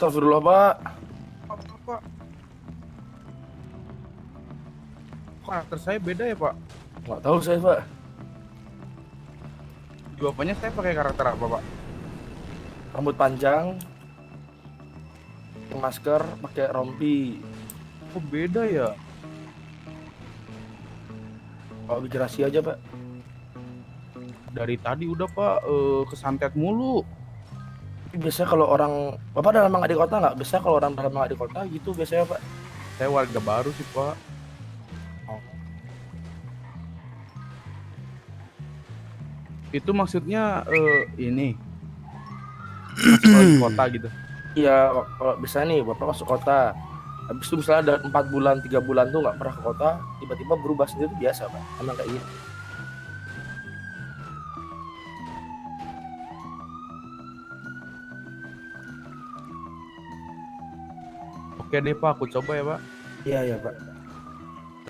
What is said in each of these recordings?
Astagfirullah, Pak. Pak. Karakter saya beda ya, Pak? Nggak tahu saya, Pak. Di bapaknya saya pakai karakter apa, Pak? Rambut panjang, masker, pakai rompi. Kok beda ya? Kalau rahasia aja, Pak. Dari tadi udah, Pak, kesantet mulu. Biasanya kalau orang, Bapak dalam nggak di kota nggak? Biasanya kalau orang dalam nggak di kota gitu biasanya, Pak. Saya warga baru sih, Pak. Itu maksudnya ini masuk kota gitu. Iya, kalau bisa nih Bapak masuk kota. Habis itu misalnya ada 4 bulan, 3 bulan tuh nggak pernah ke kota, tiba-tiba berubah sendiri itu biasa, Pak. Emang kayak gitu. Oke deh, Pak, aku coba ya, Pak. Iya, iya, Pak.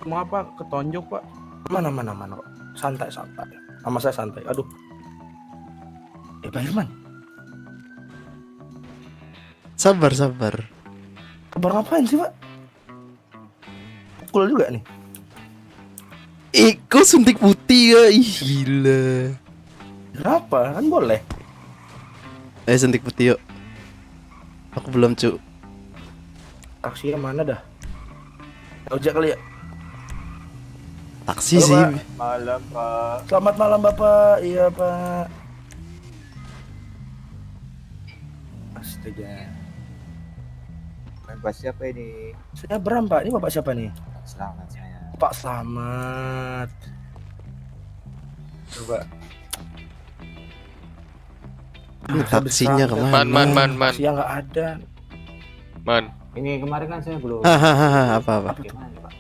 Mau apa? Ketonjok, Pak. Mana kok. Santai. Sama saya santai. Aduh. Pak Irman. Sabar. Kabar ngapain sih, Pak? Pukul juga nih. Kau suntik putih ya? Ih, gila. Berapa? Kan boleh. Suntik putih yuk. Aku belum, cu. Taksinya mana dah? Ojek kali ya? Taksi Halo, sih. Pak. Malam, Pak. Selamat malam, Bapak. Iya, Pak. Astaga. Bapak siapa ini? Saya Bram, Pak. Ini Bapak siapa nih? Selamat saya. Pak Slamet. Coba. Ini taksinya kemana? Man. Taksinya nggak ada. Man, Ini kemarin kan saya belum. Hahaha, apa? Gimana, Pak?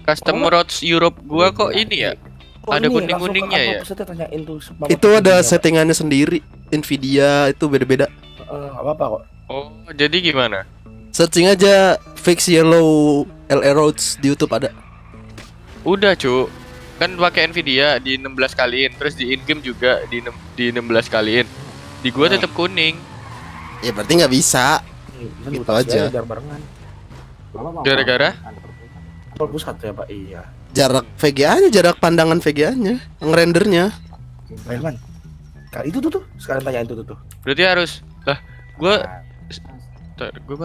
custom roads Europe gua kok ini ya? Oh, Ada ini, kuning-kuningnya langsung ke ya? kantor pusatnya tanyain tuh. Itu ada settingannya sendiri. Nvidia itu beda-beda. Nggak apa-apa kok. Oh, jadi gimana? Searching aja fix yellow LR roads di YouTube ada. Udah, Cuk. Kan pakai Nvidia di 16 kaliin, terus di in-game juga di 16 kaliin. Di gua tetap kuning. Ya berarti nggak bisa. Gitu aja. Biar barengan. Bapak mau Gara-gara? kantor pusat? Kantor pusat ya, Pak. Iya. Jarak VGA-nya, jarak pandangan VGA-nya, ngerendernya. Pak Irman. Kali itu tuh. Sekarang tanyain tuh. Berarti harus lah gua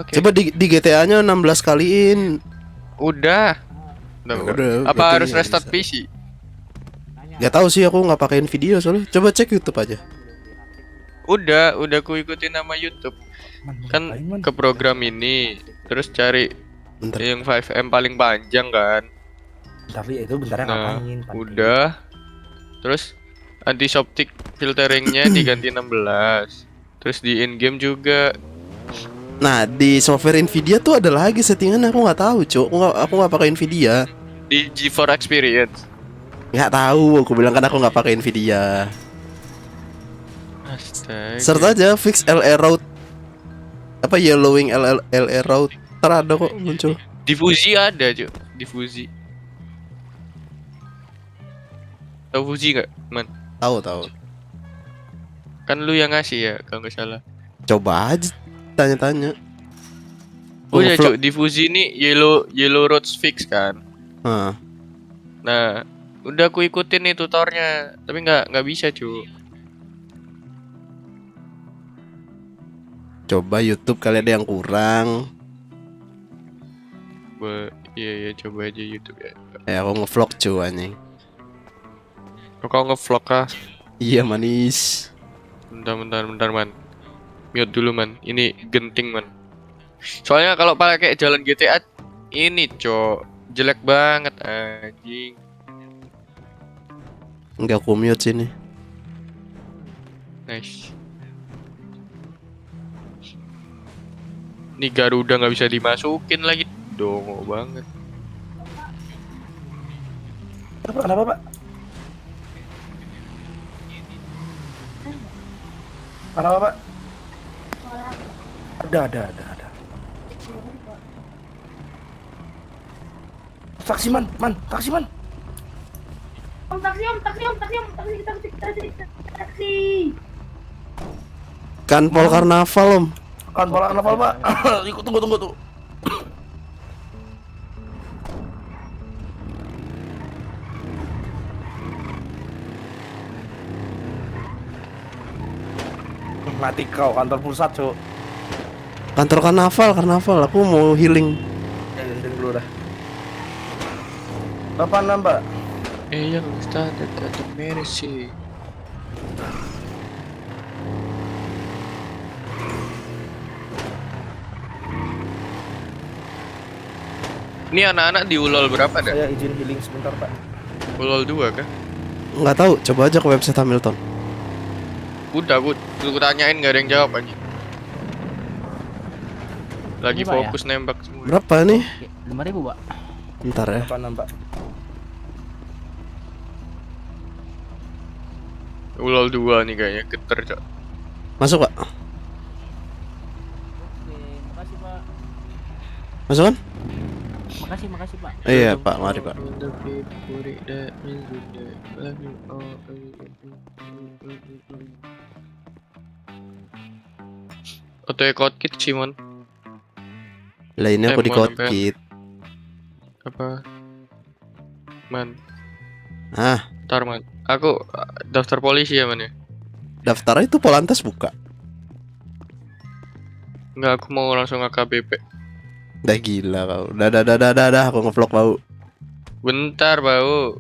pakai. Coba di GTA-nya 16 kaliin. Udah. Ya udah, Apa berarti harus nggak restart bisa. PC? Gak tahu sih, aku nggak pakein video soalnya. Coba cek YouTube aja. Udah ku ikutin nama YouTube. Kan Pak Irman. ke program ini, terus cari Bentar. yang 5M paling panjang kan. Bentar ya, itu bentarnya Nah, ngapain? Pak? udah. Terus anti-shoptic filteringnya diganti 16. Terus di in-game juga. Nah, di software Nvidia tuh ada lagi settingan, aku nggak tahu, Cuk. Aku nggak pakai Nvidia. Di GeForce Experience. Nggak tahu, aku bilang kan aku nggak pakai Nvidia. Astaga. Search aja fix LR route. Apa yellowing LR route. Ntar ada kok muncul. Diffusi ada, Cuk. Diffusi. Tahu Fuji nggak, Man? Tahu. Kan lu yang ngasih ya, kalau nggak salah. Coba aja tanya-tanya. Oh ya, Overflow- Cuk, diffusi ini yellow roads fix kan. Hah. Nah, udah aku ikutin nih tutornya, tapi nggak bisa, Cuk. Coba YouTube kali ada yang kurang. Iya, coba aja YouTube ya. Aku ngevlog cuy anjing. Kau ngevlog kah? Iya manis. Bentar, Man. Mute dulu, Man. Ini genting, Man. Soalnya kalau pakai jalan GTA ini, Cok, jelek banget anjing. Enggak aku mute sini. Nice. Ini Garuda nggak bisa dimasukin lagi. Dongo banget. Kenapa, Pak? Kenapa, Pak? Ada. Taksiman. Taksi. Kan Pol Karnaval om. Kantor karnaval pak. Ikut tunggu tuh. Mati kau kantor pusat cuk. Kantor karnaval. Aku mau healing. Ya gendeng dulu dah. 86 pak. Yang standar kata mercy. Ini anak-anak di Ulol berapa dah? Saya izin healing sebentar pak. Ulol 2 kah? Nggak tahu, coba aja ke website Hamilton. Udah, gue tanyain gak ada yang jawab aja. Lagi Ini, Pak, fokus nembak semua. Berapa nih? 5.000 pak. Bentar ya. 86 pak. Ulol 2 nih kayaknya geter, Cok. Masuk pak? Oke, makasih pak. Masuk kan? Makasih pak. Iya pak, mari pak. Otoy code kit Simon. Lainnya aku di mau code sampai- kit. Apa? Man, Ah, ntar man. Aku daftar polisi ya man ya. daftar itu Polantas buka. Enggak, aku mau langsung AKBP. Udah gila kau. Dah, aku ngevlog bau. Bentar bau.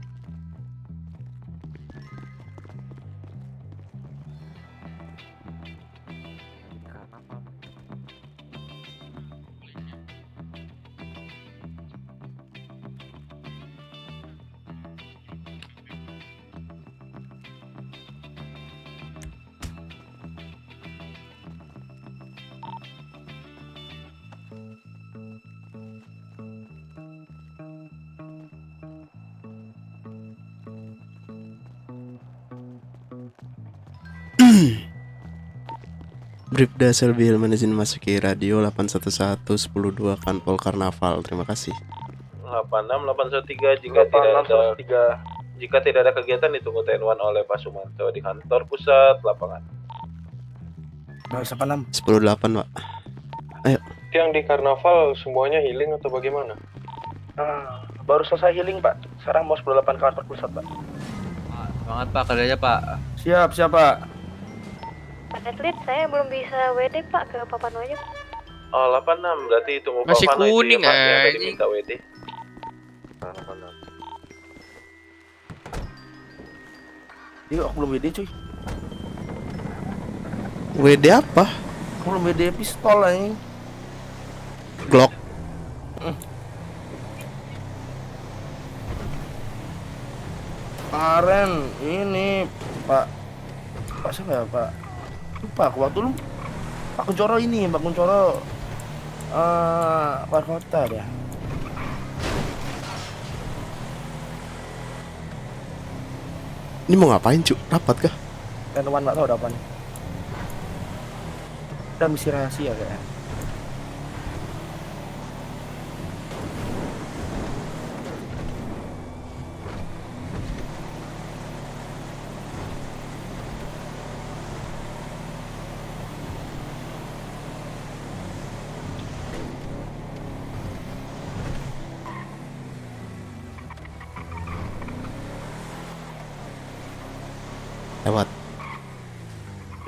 Bribda Selvi Hilman izin masuki radio 811-102 Kanpol Karnaval. Terima kasih. 86813 jika tidak ada kegiatan ditunggu TN1 oleh Pak Sumanto di kantor pusat lapangan. 86. 108 pak. Yang di karnaval semuanya healing atau bagaimana? Baru selesai healing pak. Sekarang mau 98 ke kantor pusat pak. Semangat pak, kerjanya pak. Siap pak. Pak Atlet, saya belum bisa WD Pak ke Papa Noyo. Oh 86 berarti tunggu Masih Pak Fano itu kuning, ya, Pak, yang tadi anjing. minta WD. 86. Iya aku belum WD cuy. WD apa? Aku belum WD pistol anjing. Glock. Kemarin ini Pak siapa ya Pak? Lupa aku waktu lu Pak Kuncoro ini, Pak Kuncoro luar kota dia. Ini mau ngapain cu? Rapat kah? Tenuan nggak tahu ada apa nih. Kita misi rahasia kayaknya.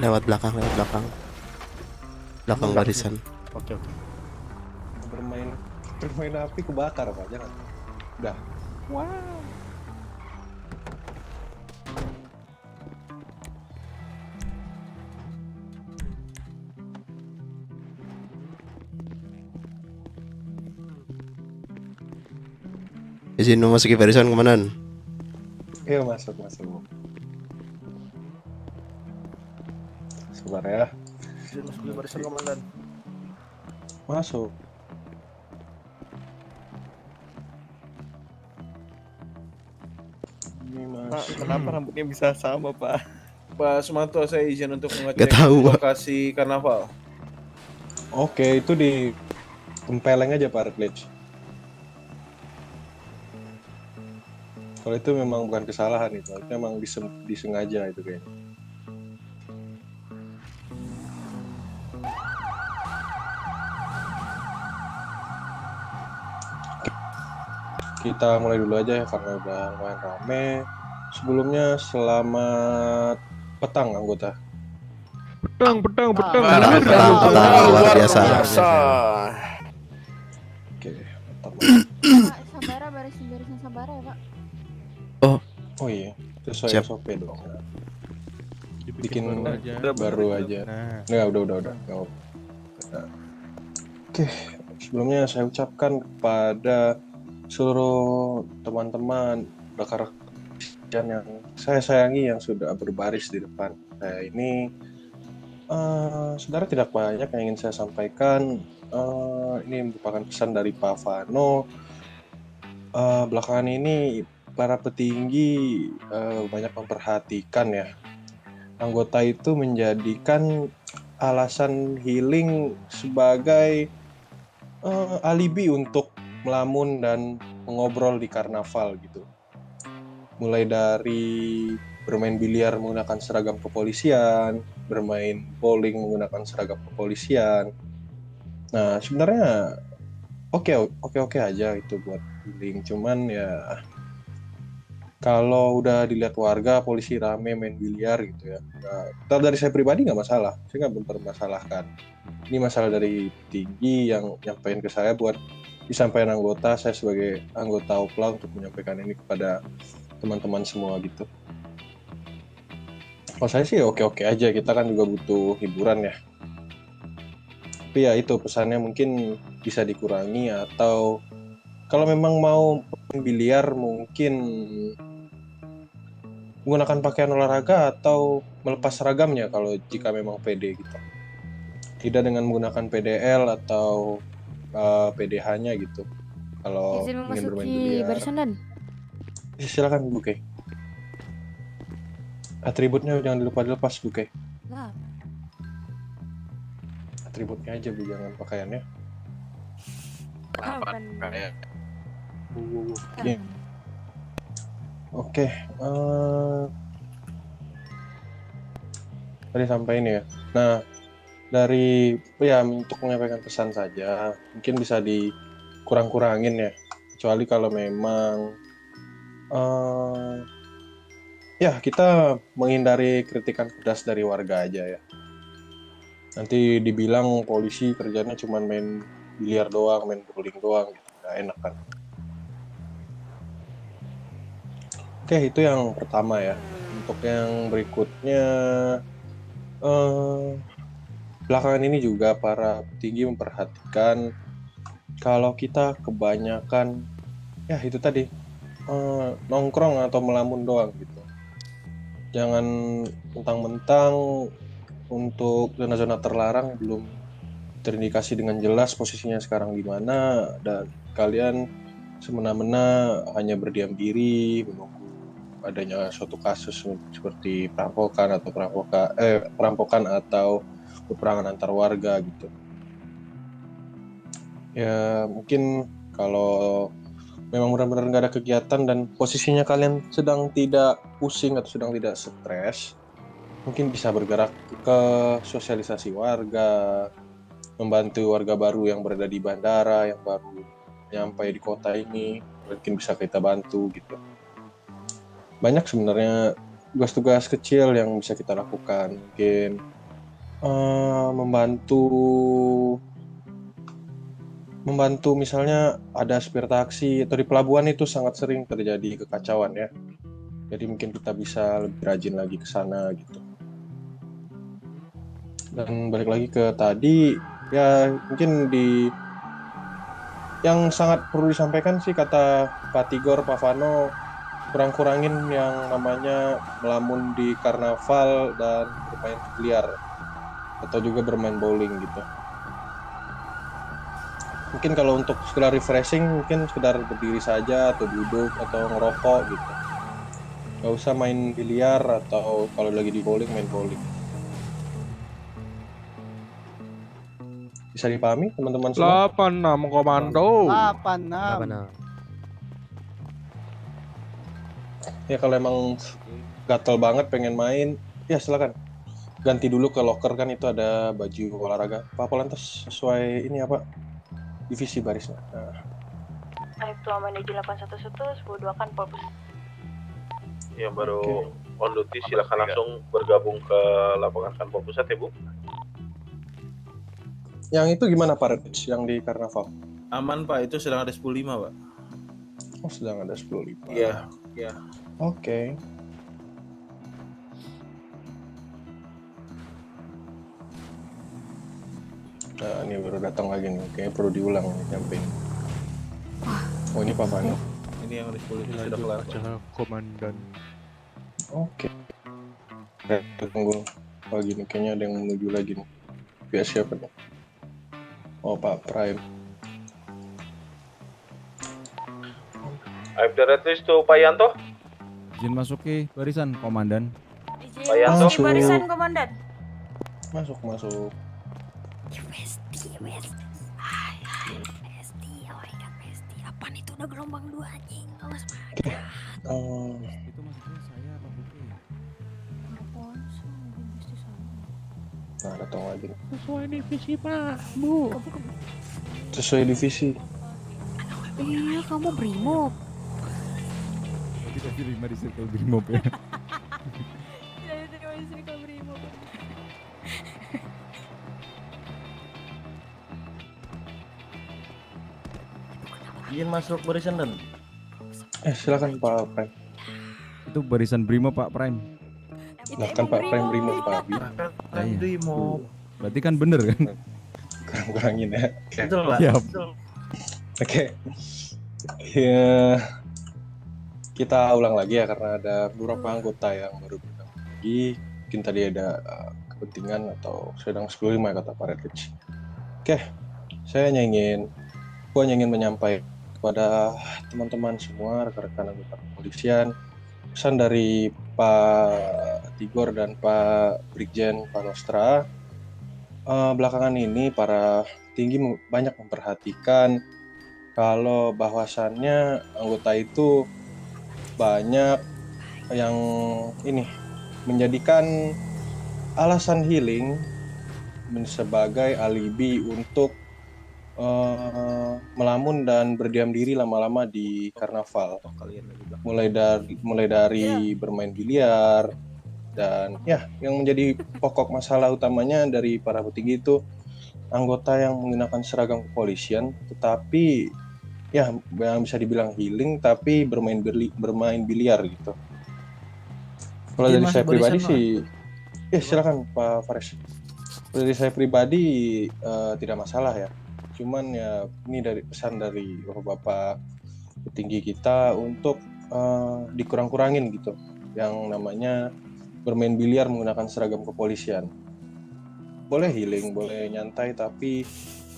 Lewat belakang. Belakang barisan. Oke. Bermain api kebakar pak, jangan. Udah. Izin memasuki barisan komandan. Iya masuk. Sabar ya. Masuk di barisan komandan. Masuk. Ini Pak, masuk. kenapa rambutnya bisa sama Pak? Pak Sumanto, saya izin untuk Gak mengecek tahu, Pak. lokasi karnaval. Oke, itu di tempeleng aja Pak Redledge. Kalau itu memang bukan kesalahan itu memang disengaja itu kayaknya. kita mulai dulu aja ya karena udah lumayan rame. Sebelumnya selamat petang anggota. Pedang. Petang, luar biasa. Oke, petang. Sabara beresin Sabara ya Pak. Oh iya, sesuai Siap. SOP dong. Bikin baru aja. Nggak, udah. Nggak apa-apa. Nah. Oke, sebelumnya saya ucapkan kepada seluruh teman-teman rekan-rekan yang saya sayangi yang sudah berbaris di depan saya ini. Sebenarnya tidak banyak yang ingin saya sampaikan. Ini merupakan pesan dari Pak Vano. Belakangan ini para petinggi banyak memperhatikan ya. Anggota itu menjadikan alasan healing sebagai alibi untuk melamun dan mengobrol di karnaval gitu. Mulai dari bermain biliar menggunakan seragam kepolisian, bermain bowling menggunakan seragam kepolisian. Nah, sebenarnya oke aja itu buat healing, cuman ya kalau udah dilihat warga polisi rame main biliar gitu ya. Nah, dari saya pribadi nggak masalah, saya nggak mempermasalahkan. Ini masalah dari tinggi yang nyampein ke saya buat disampaikan anggota, saya sebagai anggota OPLA untuk menyampaikan ini kepada teman-teman semua gitu. Kalau saya sih oke aja, kita kan juga butuh hiburan ya. Tapi ya itu pesannya mungkin bisa dikurangi, atau kalau memang mau main biliar mungkin menggunakan pakaian olahraga atau melepas seragamnya kalau jika memang PD gitu. Tidak dengan menggunakan PDL atau PDH-nya gitu. Kalau Izin ingin bermain memasuki biliar. barisan dan. Silakan Bu Kay. Atributnya jangan lupa dilepas Bu Kay. Lah, Atributnya aja Bu, jangan pakaiannya. kapan? Iya. Oke, tadi sampai ini ya. Nah, dari ya untuk menyampaikan pesan saja, mungkin bisa dikurang-kurangin ya. Kecuali kalau memang ya kita menghindari kritikan pedas dari warga aja ya. Nanti dibilang polisi kerjanya cuma main biliar doang, main bowling doang, gitu. Nggak enak kan. Oke, itu yang pertama ya. Untuk yang berikutnya, belakangan ini juga para petinggi memperhatikan kalau kita kebanyakan, ya itu tadi, nongkrong atau melamun doang gitu. Jangan mentang-mentang untuk zona-zona terlarang belum terindikasi dengan jelas posisinya sekarang di mana, dan kalian semena-mena hanya berdiam diri menunggu adanya suatu kasus seperti perampokan atau peperangan antar warga gitu. Ya mungkin kalau memang benar-benar nggak ada kegiatan dan posisinya kalian sedang tidak pusing atau sedang tidak stres, mungkin bisa bergerak ke sosialisasi warga, membantu warga baru yang berada di bandara, yang baru nyampe di kota ini, mungkin bisa kita bantu gitu. Banyak sebenarnya tugas-tugas kecil yang bisa kita lakukan, mungkin membantu misalnya ada supir taksi atau di pelabuhan itu sangat sering terjadi kekacauan ya. Jadi mungkin kita bisa lebih rajin lagi ke sana gitu. Dan balik lagi ke tadi, ya mungkin yang sangat perlu disampaikan sih kata Pak Tigor, Pak Vano, kurang-kurangin yang namanya melamun di karnaval dan bermain biliar atau juga bermain bowling gitu. Mungkin kalau untuk sekedar refreshing, mungkin sekedar berdiri saja atau duduk atau ngerokok gitu. Gak usah main biliar atau kalau lagi di bowling, main bowling. Bisa dipahami teman-teman semua? 86 komando. 86. Ya kalau emang gatel banget pengen main, ya silakan. Ganti dulu ke locker, kan itu ada baju olahraga. Pak Polantas sesuai ini apa? Divisi barisnya. Nah. Aibtu Amanda 811 kan Polpus. Yang baru on duty silakan langsung bergabung ke lapangan Kanpol Pusat ya Bu. Yang itu gimana Pak Rich? Yang di Karnaval? Aman Pak, itu sedang ada 10.5 Pak. Oh, sedang ada 10.5. Iya. Oke. Nah, ini baru datang lagi nih. Kayaknya perlu diulang nih nyampe. Oh, ini Pak Fani. Ini yang ada 10.5 sudah kelar Pak. Komandan. Oke. Tunggu. Oh, gini kayaknya ada yang menuju lagi nih. Biar siapa nih? Oh, Pak Prime. I've the red list to Pak Yanto. Izin masuki barisan, Komandan. Pak Yanto. Masuk. Barisan komandan. Masuk. Apaan itu udah gelombang 2 anjing? Awas banget. Itu maksudnya saya apa Buki? Nah, datang lagi nih. Sesuai divisi Pak, Bu. Sesuai divisi. Iya, kamu brimob. Kita terima di Circle Brimob ya. Saya terima di Circle Brimob. Izin masuk barisan dan. Silakan Pak Prime. Itu barisan Brimob Pak Prime. Silakan Pak Prime Brimo Pak Abi. Iya. Brimob. Berarti kan bener kan? Kurang-kurangin ya. Betul Pak. Siap. Betul. Oke. Ya, kita ulang lagi ya karena ada beberapa anggota yang baru bergabung lagi. Mungkin tadi ada kepentingan atau sedang 10.5 kata Pak Redrich. Oke, saya hanya ingin menyampaikan kepada teman-teman semua, rekan-rekan anggota kepolisian, pesan dari Pak Tigor dan Pak Brigjen Panostra. Belakangan ini para tinggi banyak memperhatikan kalau bahwasannya anggota itu banyak yang ini menjadikan alasan healing sebagai alibi untuk melamun dan berdiam diri lama-lama di karnaval. Mulai dari bermain biliar dan ya yang menjadi pokok masalah utamanya dari para petinggi itu anggota yang menggunakan seragam kepolisian tetapi ya yang bisa dibilang healing tapi bermain biliar gitu. Kalau dari saya pribadi sih, ya silakan Pak Fares. Dari saya pribadi tidak masalah ya. Cuman ya ini dari pesan dari bapak-bapak petinggi kita untuk dikurang-kurangin gitu. Yang namanya bermain biliar menggunakan seragam kepolisian. Boleh healing, boleh nyantai, tapi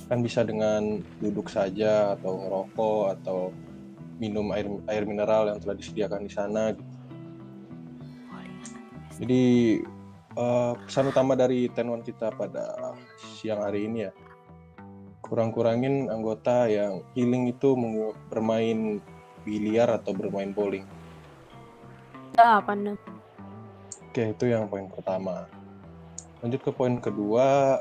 kan bisa dengan duduk saja atau ngerokok atau minum air mineral yang telah disediakan di sana. Jadi pesan utama dari tenuan kita pada siang hari ini ya, kurang-kurangin anggota yang healing itu bermain biliar atau bermain bowling. Oke, itu yang poin pertama. Lanjut ke poin kedua,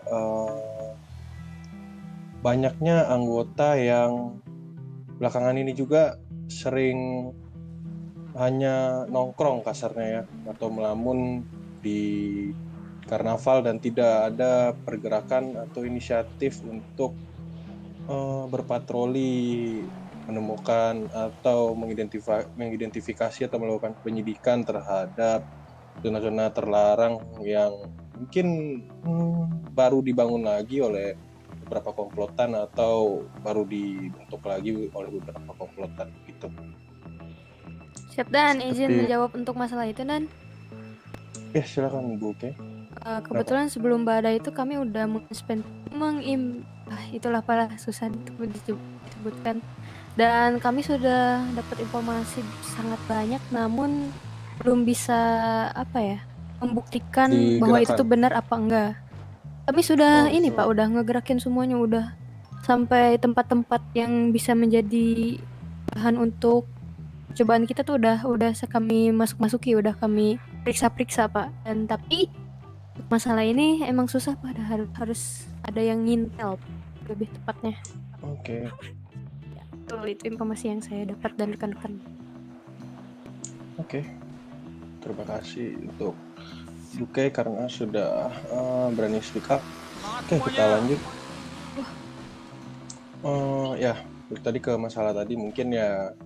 banyaknya anggota yang belakangan ini juga sering hanya nongkrong kasarnya ya, atau melamun di karnaval dan tidak ada pergerakan atau inisiatif untuk berpatroli, menemukan atau mengidentifikasi atau melakukan penyidikan terhadap zona-zona terlarang yang mungkin baru dibangun lagi oleh beberapa komplotan atau baru dibentuk lagi oleh beberapa komplotan gitu. Siap Dan, izin menjawab untuk masalah itu Dan. Ya silakan Bu Oke. Kebetulan sebelum badai itu kami udah itulah pala susah disebutkan. Dan kami sudah dapat informasi sangat banyak, namun belum bisa membuktikan bahwa itu tuh benar apa enggak. Kami sudah Pak, udah ngegerakin semuanya, udah sampai tempat-tempat yang bisa menjadi bahan untuk cobaan kita tuh udah kami masuki, udah kami periksa Pak. Dan tapi masalah ini emang susah Pak, harus ada yang ngintel lebih tepatnya. Oke. Itu informasi yang saya dapat dan rekan-rekan. Oke, terima kasih untuk Duke karena sudah berani speak up. Oke, kita lanjut. Ya, tadi ke masalah tadi mungkin ya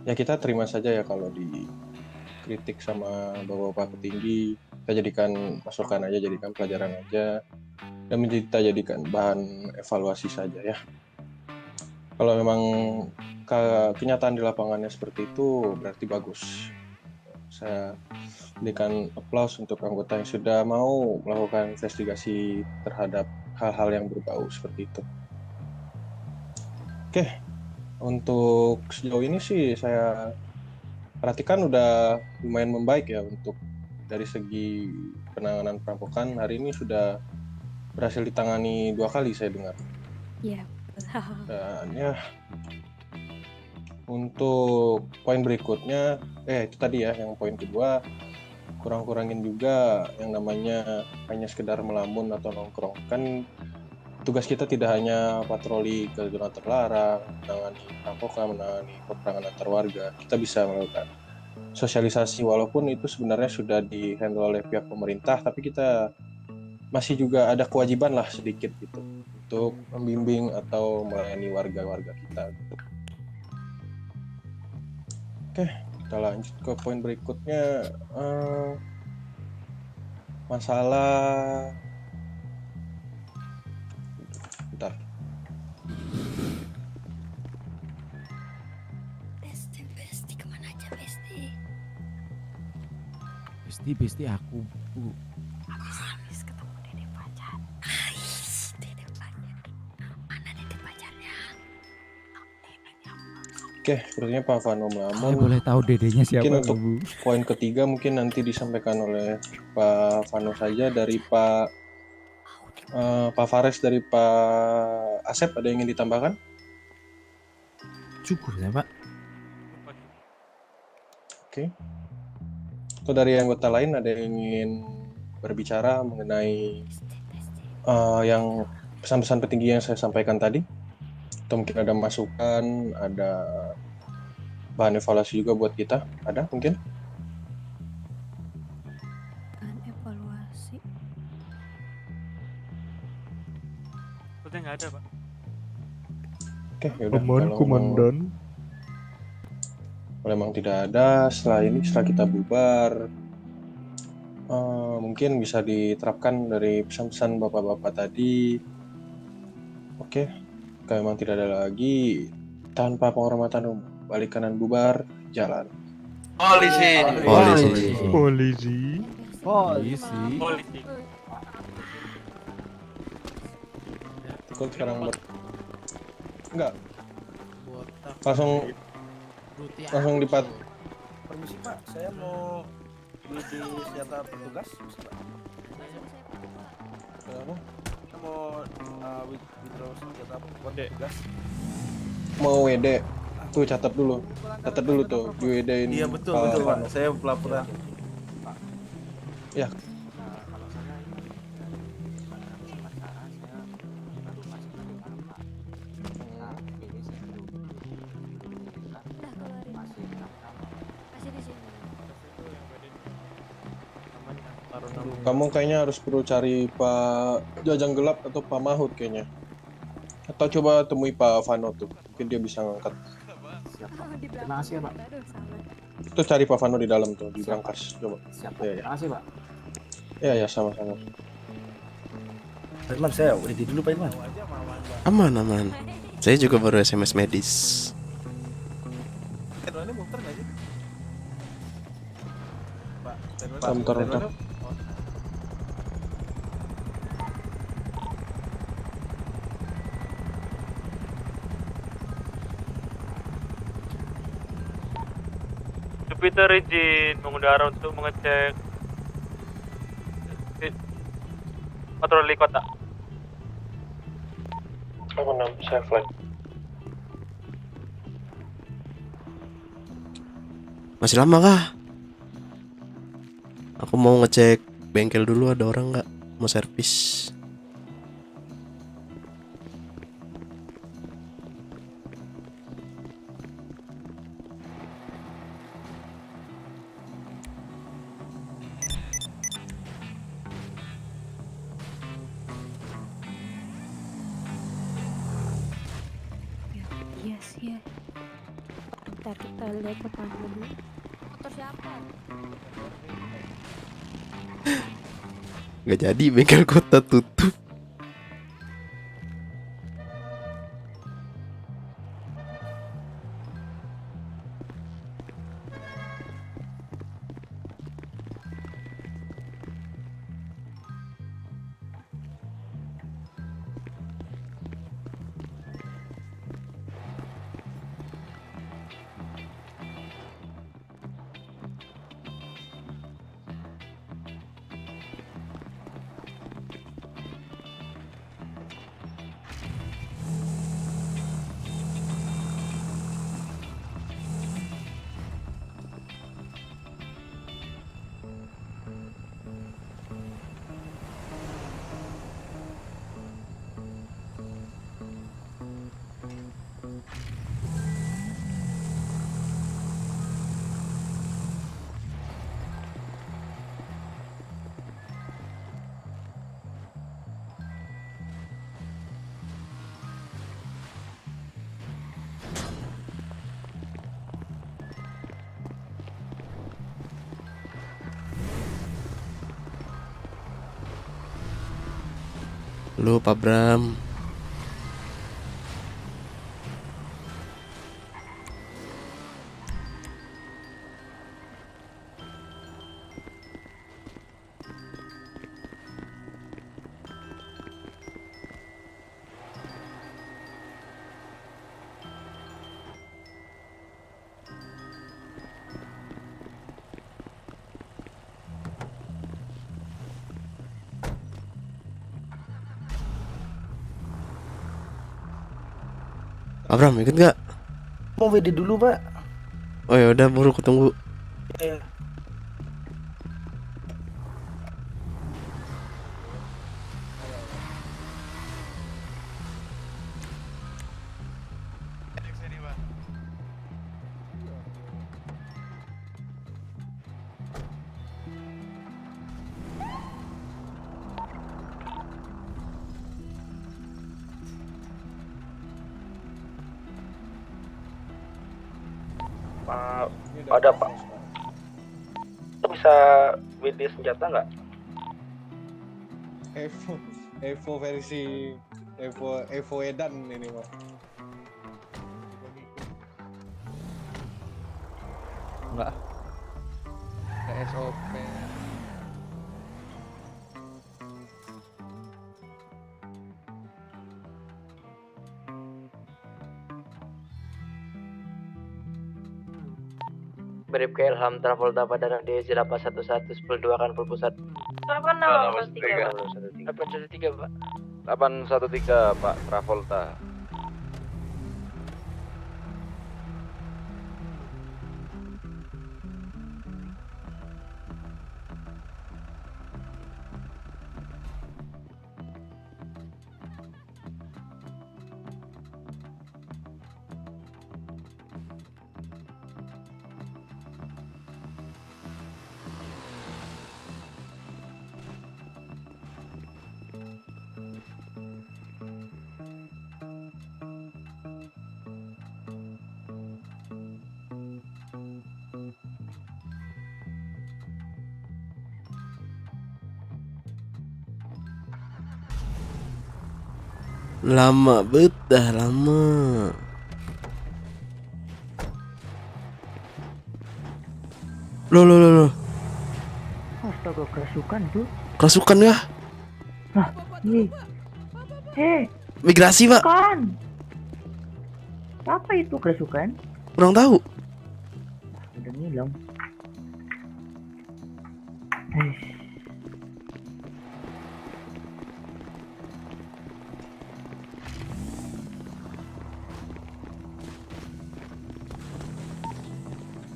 kita terima saja ya kalau dikritik sama bapak-bapak petinggi, kita jadikan masukan aja, jadikan pelajaran aja, dan kita jadikan bahan evaluasi saja ya. Kalau memang kenyataan di lapangannya seperti itu, berarti bagus. Saya berikan aplaus untuk anggota yang sudah mau melakukan investigasi terhadap hal-hal yang berbau seperti itu. Oke, untuk sejauh ini sih saya perhatikan udah lumayan membaik ya untuk dari segi penanganan perampokan. Hari ini sudah berhasil ditangani 2 kali saya dengar. Iya. Dan ya, untuk poin berikutnya, itu tadi ya, yang poin kedua, kurang-kurangin juga yang namanya hanya sekedar melamun atau nongkrong. Kan tugas kita tidak hanya patroli ke zona terlarang, menangani perampokan, menangani peperangan antar warga. Kita bisa melakukan sosialisasi, walaupun itu sebenarnya sudah di-handle oleh pihak pemerintah, tapi kita masih juga ada kewajiban lah sedikit gitu untuk membimbing atau melayani warga-warga kita. Oke, kita lanjut ke poin berikutnya. Masalah bentar. Besti kemana aja Besti? Besti aku, Bu. Habis ketemu Dede Pacar. Dede Pacar. Mana Dede Pacarnya? Oke, sepertinya Pak Vano Saya melamun. boleh tahu dedenya siapa, Mungkin nggak, untuk Bu? poin ketiga mungkin nanti disampaikan oleh Pak Vano saja. Dari Pak Fares, dari Pak Asep, ada yang ingin ditambahkan? Cukup ya, Pak. Oke. Atau dari anggota lain ada yang ingin berbicara mengenai yang pesan-pesan petinggi yang saya sampaikan tadi? Atau mungkin ada masukan, ada bahan evaluasi juga buat kita? Ada mungkin? Kan evaluasi. Sepertinya nggak ada, Pak. Oke, yaudah. Kalau memang tidak ada, setelah kita bubar, mungkin bisa diterapkan dari pesan-pesan bapak-bapak tadi. Oke, kalau memang tidak ada lagi, tanpa penghormatan umum, balik kanan bubar, jalan. Polisi. Polisi. Ikut sekarang enggak, langsung dipat. Permisi Pak, saya mau beli senjata petugas. Bisa, Pak? Kenapa? Saya mau withdraw senjata petugas. Mau WD tuh, catat dulu tuh di WD ini. Iya betul Pak. Saya pelaporan. Ya. Kalau saya ini sempat cara saya baru masuk ke dalam Pak. Nah, ini saya belum masih Masih di sini. Kamu kayaknya harus perlu cari Pak Jajang Gelap atau Pak Mahut kayaknya. Atau coba temui Pak Vano tuh, mungkin dia bisa ngangkat. siap Pak. Terima kasih ya Pak. Aduh, salah. Itu cari Pak Vano di dalam tuh, di brankas. Coba. Siap Pak. Iya, iya. Terima kasih Pak. Ya sama-sama. Pak Irman, saya ready dulu Pak Irman. Aman. Saya juga baru SMS medis. Ini muter nggak sih? Pak, Bentar. Jupiter izin mengudara untuk mengecek patroli kota. Aku saya flight. Masih lama kah? Aku mau ngecek bengkel dulu, ada orang nggak mau servis. Makasih ya. Bentar kita lihat depan dulu. Motor siapa? Nggak jadi, bengkel kota tutup. Lu Pak Bram. Abram ikut nggak? Mau WD dulu, Pak. Oh ya udah, buru ketunggu. Iya. Ada Pak. Bisa WD senjata nggak? Evo versi Evo Edan ini Pak. Enggak. SOP. Brib ke Ilham Travolta pada radio Zirapa 1110 kan full pusat. 813 Pak. 813 Pak Travolta. Lama bet dah, lama. Loh. Astaga, kerasukan tuh. Kerasukan ya? Migrasi, Pak. Kan. Apa itu kerasukan? Kurang tahu. Udah ngilang.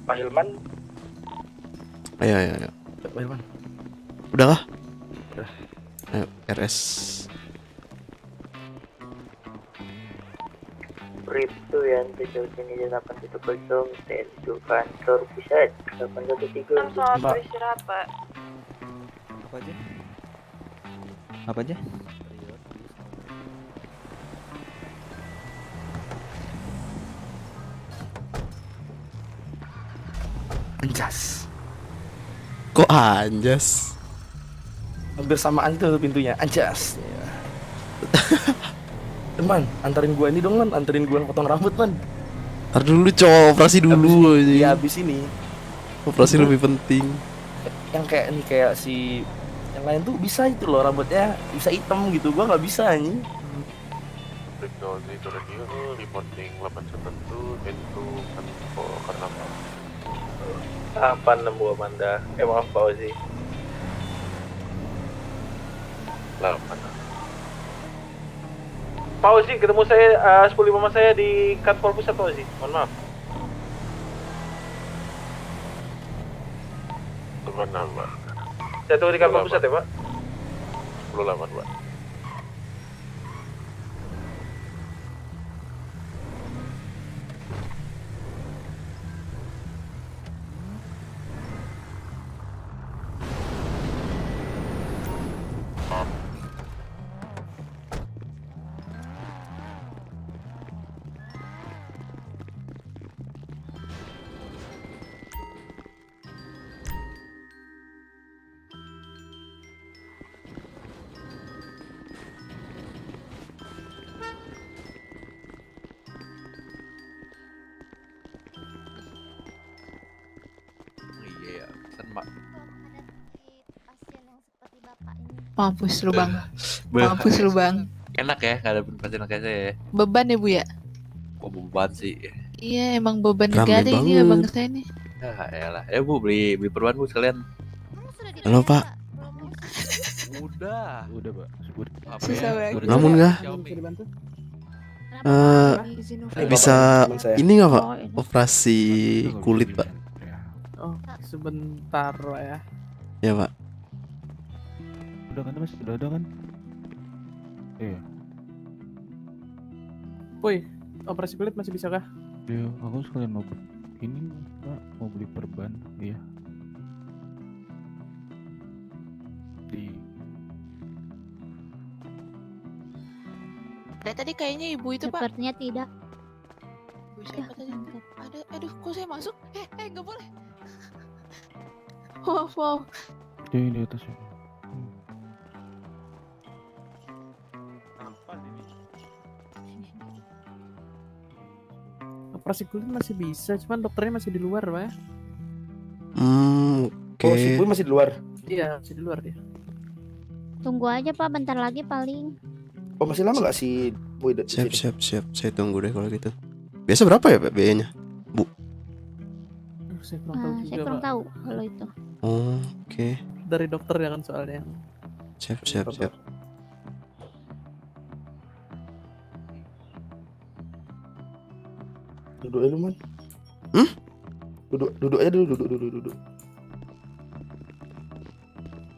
Pak Hilman. Ayo. Pak Hilman. Udah kah? Udah. Ayo, RS. Brib tuh yang tujuh sini 810 TNI kantor pusat 813. Mbak. Pak. Apa aja? Anjas. Kok anjas? Hampir samaan tuh pintunya. Anjas. Ya. Man, anterin gua ini dong, Man. Anterin gua potong rambut, Man. Ntar dulu cowok, operasi dulu aja. Iya, habis ini. Operasi lebih penting. Yang kayak si yang lain tuh bisa itu loh, rambutnya bisa hitam gitu. Gua nggak bisa anjing. Itu lagi reporting 811 itu karena apa nemu Amanda? Maaf Pak Ozi. 8. Pak Ozi, ketemu saya 10.5 saya di kantor pusat Pak Ozi. Mohon maaf. Mana Pak? Saya tunggu di kantor pusat ya Pak. 10.8 Pak. Mampus lu bang, mampus lu bang. Enak ya ngadepin pasien kayak saya ya. Beban ya bu ya? Kok beban sih? Iya emang beban Rame negara ini abang banget. saya nih. Elah. Bu beli perban bu sekalian. Halo Pak, Udah Pak. Apa Susah ya? banget. Namun nggak? Bisa ini nggak Pak? Operasi kulit Pak? Oh, sebentar lah ya. Ya Pak. Udah kan Mas? Udah ada kan? Iya. Woi, operasi kulit masih bisa kah? Iya, aku sekalian mau ini Pak, mau beli perban. Iya. Di Ada tadi kayaknya ibu itu pak. Sepertinya tidak. Ibu siapa tadi? Ada, aduh kok saya masuk? Nggak boleh. Wow. di atas ya. Operasi kulit masih bisa, cuman dokternya masih di luar, Pak. Oke. Oh, si Boy masih di luar. Iya, masih di luar dia. Tunggu aja Pak, bentar lagi paling. Oh, masih lama nggak si Boy? Siap. Saya tunggu deh kalau gitu. Biasa berapa ya Pak biayanya? Saya kurang tahu juga, Saya kurang Pak. tahu kalau itu. Oh, oke. Dari dokter ya kan soalnya. Siap. Duduk aja, Man. Duduk aja dulu, duduk.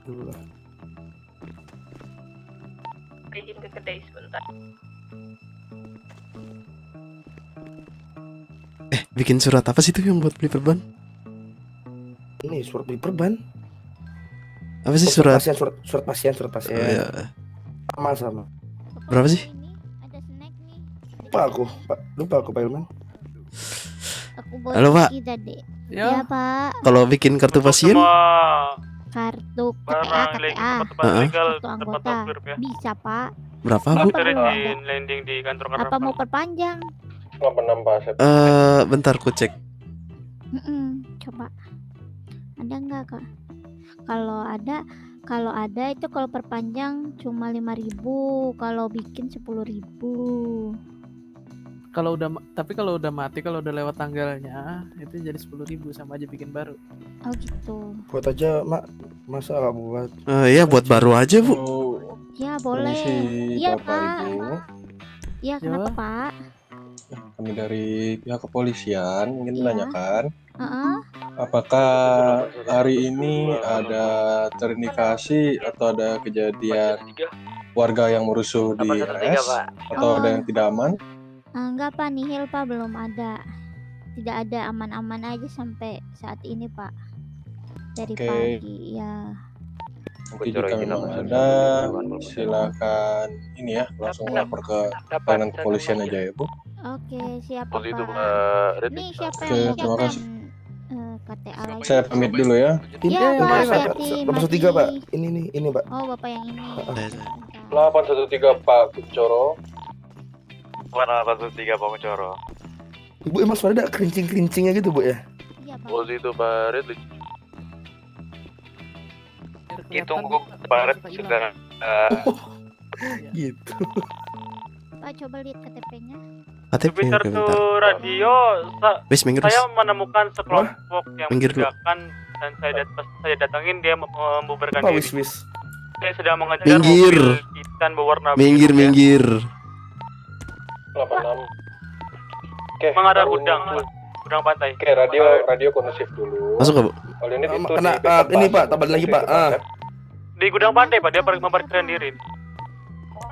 Duduk lah. Izin ke kedai sebentar. Bikin surat apa sih tuh yang buat beli perban? Ini surat beli perban. Apa sih surat? Surat pasien. Oh, iya. Sama. Berapa sih? Lupa aku Pak Ilman. Aku buat Halo, Pak. Dek. Ya. Ya Pak. Kalau bikin kartu pasien? Kartu Barang KTA. tempat legal Kartu tempat anggota. takbir ya. Bisa Pak. Berapa Bu? Dokter izin landing di kantor Apa mau perpanjang? 86 Pak Asep. Bentar ku cek. Coba. Ada nggak Kak? Kalau ada itu kalau perpanjang cuma 5.000, kalau bikin 10.000. Tapi kalau udah mati, kalau udah lewat tanggalnya, itu jadi 10.000 sama aja bikin baru. Oh gitu. Buat aja, Mak. Masa nggak buat? Iya buat baru aja Bu. Ya boleh. Permisi, Iya Bapak Pak. Ibu. Iya kenapa Pak? Kami dari pihak kepolisian ingin Iya. menanyakan Heeh. apakah hari ini ada terindikasi atau ada kejadian warga yang merusuh di RS atau ada yang tidak aman? Enggak Pak, nihil Pak, belum ada. Tidak ada, aman-aman aja sampai saat ini Pak. Dari Oke. pagi ya. Nanti jika memang ada, silakan ini ya langsung lapor ke pelayanan kepolisian aja ya Bu. Oke, siap Pos itu, Pak. Nih siapa Oke, yang terima kasih. KTA lagi. Saya pamit dulu ya. Iya, Pak, Pak, hati-hati, 813 Pak. mati. Ini Pak. Oh, Bapak yang ini. 813 Pak Kuncoro. 813 Pak Kuncoro. Ibu emang suara ada kerincing-kerincingnya gitu Bu ya? Iya, Pak. Posisi Baret. Ditunggu Baret segera. Gitu. Pak, coba lihat KTP-nya. KTP Di oke, kartu bentar. radio, Wes minggir wes. saya menemukan sekelompok yang Minggir dulu. mencurigakan dan saya datangin dia membubarkan Apa diri. wis? Saya sedang mengejar Minggir. mobil Titan berwarna Minggir biru ya. minggir. 86. Oke, Mengarah baru- gudang pantai. Oke, radio kondusif dulu. Masuk nggak, Bu? All unit itu Kena di backup, ini Pak, Pak. tambah lagi Itu Pak. di backup. Di gudang pantai Pak, dia memparkirkan diri.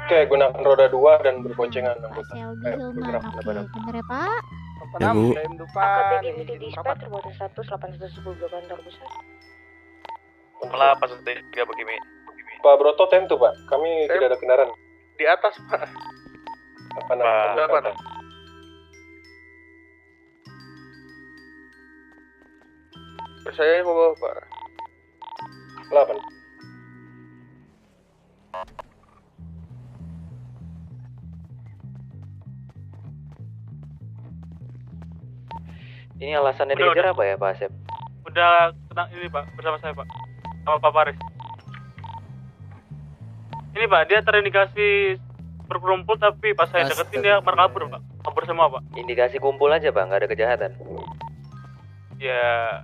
Oke, gunakan roda 2 dan berboncengan anggota. Selby Bergerak Hilman. ke Oke, depan. bener ya, Pak? Ya, Bu. AKP Dispatch terbuat 18110 kantor pusat. Malah pas 3 begini. Pak Broto tentu Pak, kami tidak ada kendaraan. Di atas Pak. Apa nama? Apa? Saya mau bawa Pak. 8. Ini alasannya Udah, dikejar apa ya Pak Asep? Udah tenang ini Pak, bersama saya Pak. Sama Pak Paris. Ini Pak, dia terindikasi berkerumput tapi pas saya deketin dia kabur Pak. Kabur semua Pak. Indikasi kumpul aja Pak, nggak ada kejahatan. Ya,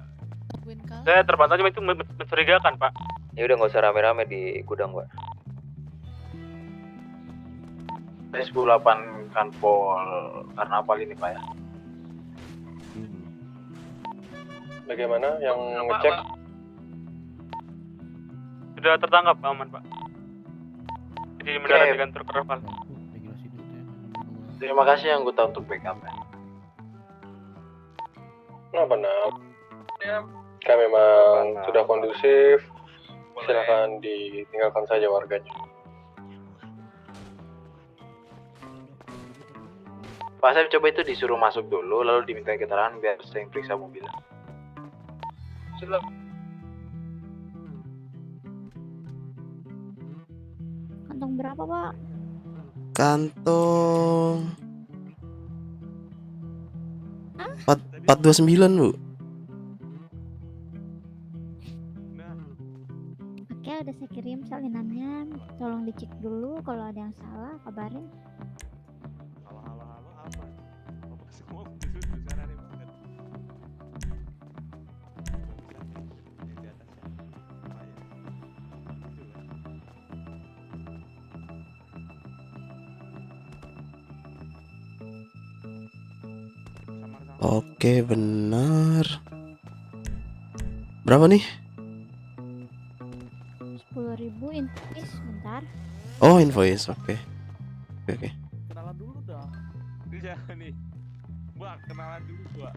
saya terbantah cuma itu mencurigakan Pak. Ya udah nggak usah rame-rame di gudang Pak. S18 Kanpol Karnaval ini Pak ya. Bagaimana yang ngecek? Sudah tertangkap aman Pak. Jadi mendarat di kantor Karnaval. Terima kasih anggota untuk backup ya. Apa nam? Kami memang sudah kondusif. Silakan ditinggalkan saja warganya. Pak saya coba itu disuruh masuk dulu lalu diminta keterangan biar saya yang periksa mobil. Kantong berapa, Pak? Kantong 429 Bu. Oke, udah saya kirim salinannya. Tolong dicek dulu, kalau ada yang salah kabarin. Oke benar. Berapa nih? 10.000 invoice, bentar. Oh invoice, oke. Oke. Kenalan dulu dong. Iya nih. Mbak, kenalan dulu, Mbak.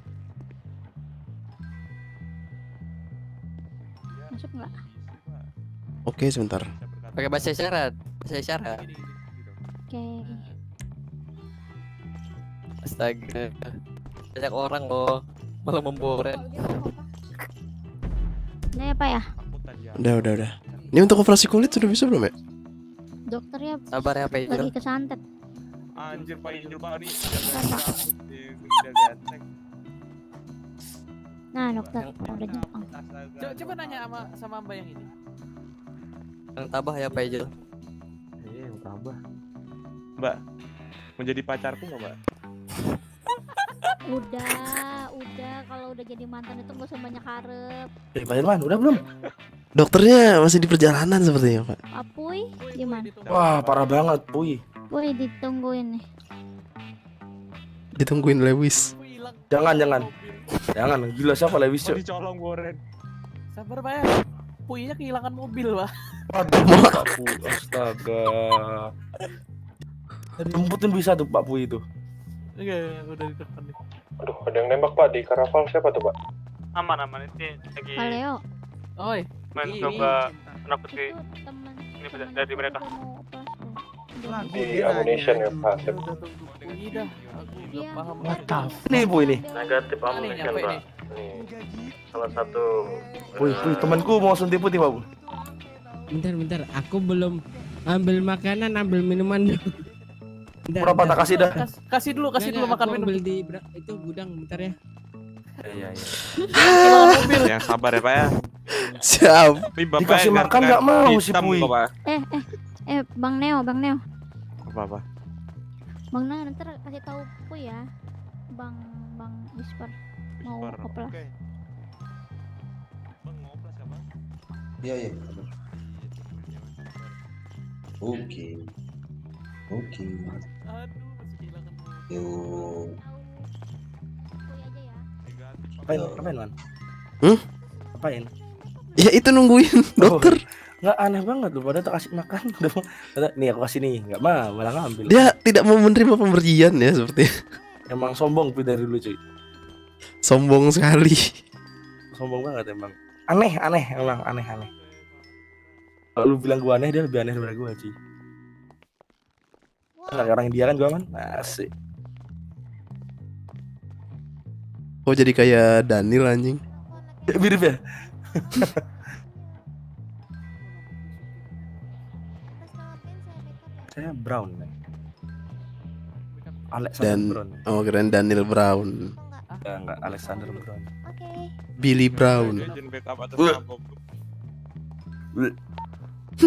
Masuk nggak? Oke sebentar. Pakai bahasa isyarat. Bahasa isyarat. Oke. Astaga. Banyak orang loh. Malah memboret. Nah ya Pak ya, Udah. Ini untuk operasi kulit sudah bisa belum ya? dokternya Sabar ya, Pak. lagi kesantet. Anjir, Pak Ijul Pak nih. Udah ganteng. Nah dokter, udah Jepang. Coba nanya sama Mbak yang ini. Yang tabah ya, Pak Ijul. Yang tabah. Mbak, menjadi pacarku nggak, Mbak? Udah, kalau udah jadi mantan itu gak usah banyak harap. Pak Irman, udah belum? Dokternya masih di perjalanan sepertinya Pak. Pak Puy, gimana? Wah, parah banget, Puy. Puy ditungguin nih. Ditungguin Lewis. Jangan. Jangan, gila siapa Lewis, Cok? Dicolong Boren. Sabar, Pak ya. Puinya kehilangan mobil, Pak. Aduh, Pak Puy, astaga. Jemputin bisa tuh Pak Puy itu. Iya, udah di depan nih. Aduh, ada yang nembak Pak di Karaval, siapa tuh Pak? Aman ini lagi Pak Leo. Oi, main coba menakuti Teman ini dari mereka. Di ammunition ya Pak. Puy dah. Aku nggak paham. What the f- Ini Puy ini. Negatif Ini ammunition nyampe Pak. nih. Nih, salah satu. Wih, temanku mau suntik putih, Pak. Bentar, aku belum ambil makanan, ambil minuman dulu. Berapa tak kasih dah? Kasih dulu makan minum. Ambil di itu gudang bentar ya. Iya. Yang sabar ya Pak ya. Siap. Dikasih makan nggak mau si Pui. Bang Neo. Apa? Bang Neo ntar kasih tahu Pui ya. Bang Whisper mau koplas. Bang ngoplas apa? Iya. Oke. Yuk. Apain, Man? Apain? Ya itu nungguin dokter. Nggak, aneh banget lu pada tak kasih makan. Nih aku kasih nih, nggak malah ngambil. Dia tidak mau menerima pemberian ya seperti. Emang sombong Pi dari dulu cuy. Sombong sekali. Sombong banget emang. Aneh emang aneh. Kalau lu bilang gua aneh, dia lebih aneh daripada gua cuy. Orang dia kan gua kan. Asik. Oh jadi kayak Daniel anjing. Mirip ya? Saya Brown. Alexander Brown. Oh keren Daniel Brown. Enggak Alexander Brown. Billy Brown.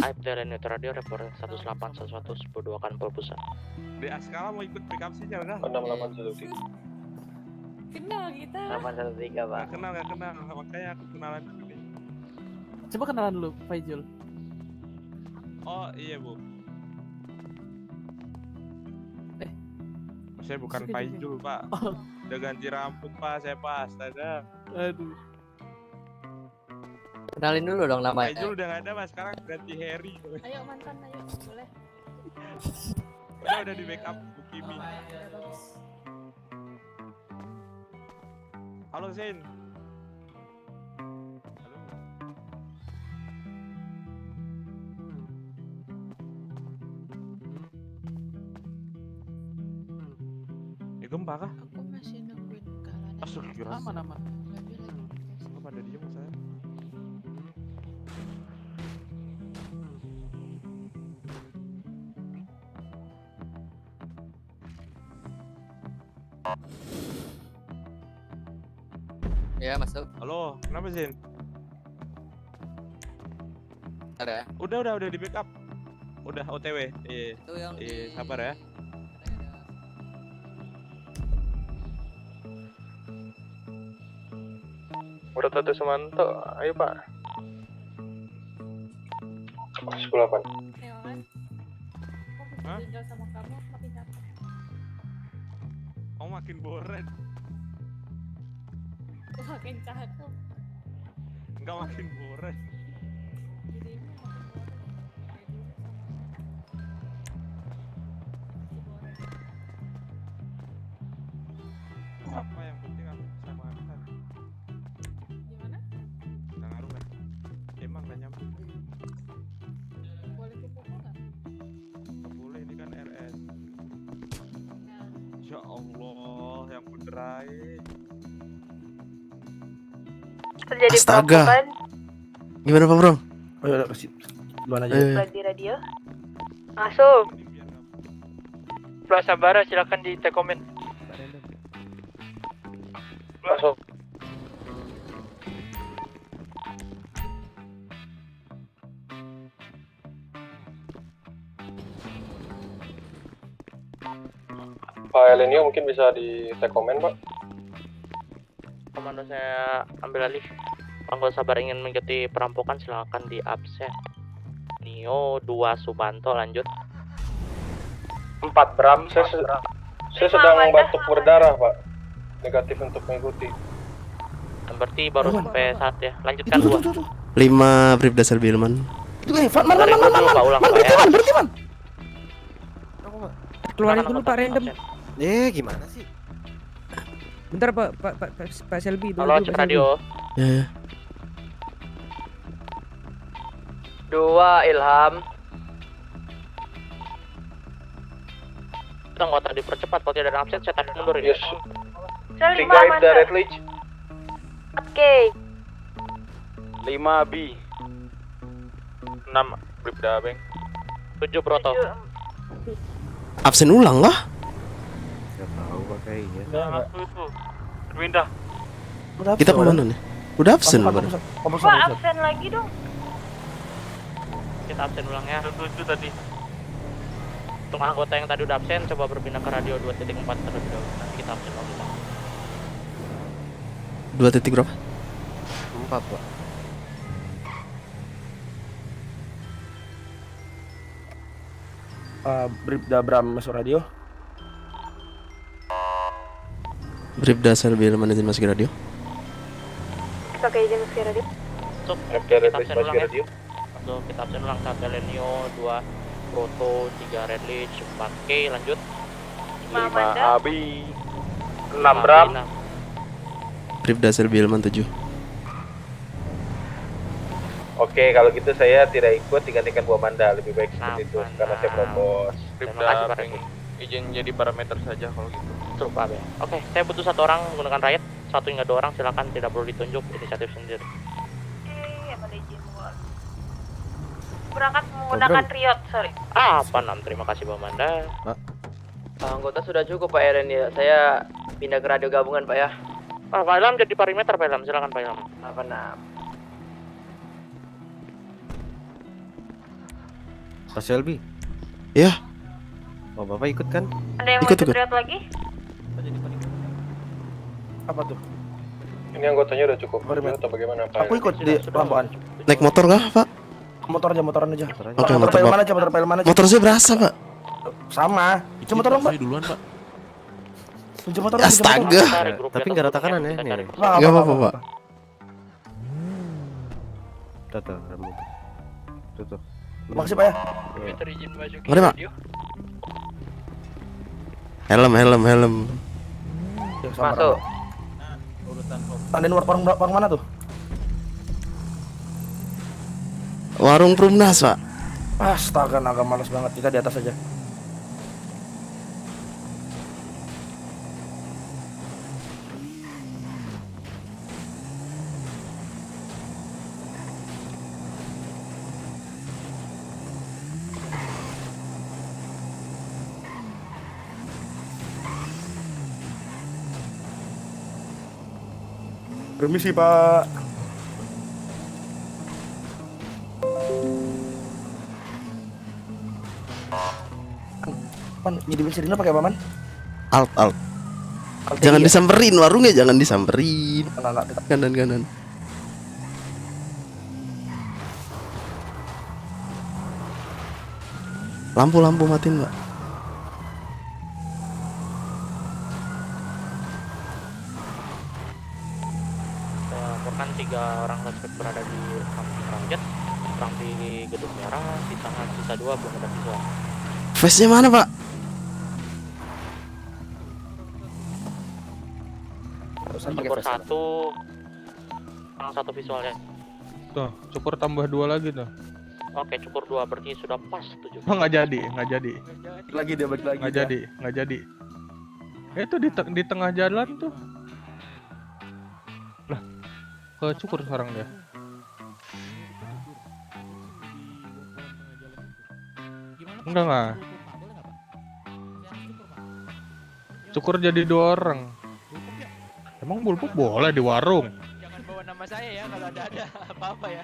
Aib dari Neto Radio report 18111 berduakan pulpusan. Di Askala mau ikut pick up sih jangan. 6813. Kenal kita. 813 Pak. Gak kenal, makanya aku kenalan dulu nih. Coba kenalan dulu, Faizul. Oh iya Bu. Saya bukan Faizul Pak. Udah ganti rambut Pak, saya Pak. Astaga. Aduh. Kenalin dulu dong namanya. Faizul udah gak ada Mas, sekarang ganti Harry. Ayo mantan, ayo boleh. Udah di backup Bu Kimi. Halo Zain. Gempa kah? Aku masih nungguin kalian. Astagfirullah. Aman. Apa pada diem saya? Ya masuk. Halo, kenapa Zin? Ada. Udah di backup. Udah OTW. Itu yang sabar ya. Udah satu Sumanto, ayo Pak. 108. Hah? Sama kamu makin cakep. Oh makin bored. Makin cakep. Enggak makin bored. Apa yang penting aku bisa makan. Gimana? Nggak ngaruh kan? Emang nggak nyambung. Boleh kupu-kupu nggak? Nggak boleh, ini kan RS. Ya Allah, yang bener aja. Terjadi Astaga. perampokan Gimana Pak Bro? Oh ya kasih. Duluan aja. di radio. Masuk. Plaza Bara silakan di take comment. Masuk. Pak Elenio mungkin bisa di take comment Pak. Komando saya ambil alih. Pangkal sabar ingin mengikuti perampokan silakan di absen. Nio 2 Subanto lanjut. 4 Bram, saya sedang batuk berdarah Pak. Negatif untuk mengikuti. Berarti baru sampai 1 ya. Lanjutkan 2. 5 Bribda Serbilman. Man. Pak ulang Pak ya. Berhenti man. Keluarin dulu Pak random. Gimana sih? Bentar Pak Selby dulu. Halo, cek radio. Ya. 2 Ilham. Kita nggak dipercepat kalau tidak ada absen saya tarik mundur ya. Yes. 3 Ibda Red Leach. Oke. 5 B 6 Bribda Beng 7 Broto. Absen ulang kah? Gak tahu pak kayaknya. Aku itu. Pindah. Kita kemana nih? Udah absen loh baru. Pak absen lagi dong. Kita absen ulang ya. 7 tadi. Untuk anggota yang tadi udah absen, coba berpindah ke radio 2.4 terlebih dahulu. Nanti kita absen lagi. 2 titik berapa? 4 pak. Bribda Bram masuk radio. Bribda Selby mana izin masuk ke radio? Oke, izin masuk radio. Untuk Oke, kita Red absen List ulang masuk ya. radio. Untuk kita absen ulang 1 Lenio, 2 Proto, 3 Red Leech, 4 K, lanjut 5 AB 6 Bram. Bribda Selby 7. Oke, kalau gitu saya tidak ikut digantikan Bu Amanda. Lebih baik seperti itu karena saya propos. Bribda Beng izin jadi parameter saja kalau gitu. Truk AB. Oke, saya butuh 1 orang menggunakan riot. 1 hingga 2 orang silakan, tidak perlu ditunjuk, inisiatif sendiri. Berangkat menggunakan Riot, sorry. Apa 6? Terima kasih Bu Amanda. Anggota sudah cukup Pak Eren ya. Saya pindah ke radio gabungan Pak ya. Pak Ilham jadi parameter Pak Ilham, silakan Pak Ilham. Apa nah? Pak Selby. Iya. Oh bapak ikut kan? Ada yang mau Ikut, ikut ikut. Riot lagi? Apa tuh? Ini anggotanya udah cukup atau bagaimana Pak? Aku ikut di pelambuan. Naik motor kah pak? Motoran aja. Oke, motor motor, mana Pak. aja, motor pelman aja. Motor saya berasa pak. Sama. Cuma motor Pak. duluan pak. Kunci motor. Astaga. Tapi nggak ada tekanan ya ini. Gak apa-apa pak. Tuh rambut. Tuh. Makasih Pak ya. Mari pak. Helm. Masuk. Tandain warung mana tuh? Warung Prumnas pak. Astaga, agak malas banget. Kita di atas aja. Permisi Pak. Pan, ngidupin sirine pakai apa man? Alt. Alt Jangan ya? disamperin warungnya, jangan disamperin. Enggak. Kanan. Lampu matiin pak. Saya laporkan 3 orang suspek berada di kampung Rangket, orang di gedung merah, sisa 2 belum ada visual. Face-nya mana pak? Cukur 1, orang 1 visualnya. Tuh, cukur tambah 2 lagi tuh. Oke, cukur 2 berarti sudah pas 7. Oh, nggak jadi. Lagi dia balik lagi. Nggak jadi. Itu di tengah jalan tuh. Lah, ke cukur sekarang dia. Enggak. Cukur jadi 2 orang. Emang bulbuk boleh di warung? Jangan bawa nama saya ya kalau ada apa-apa ya.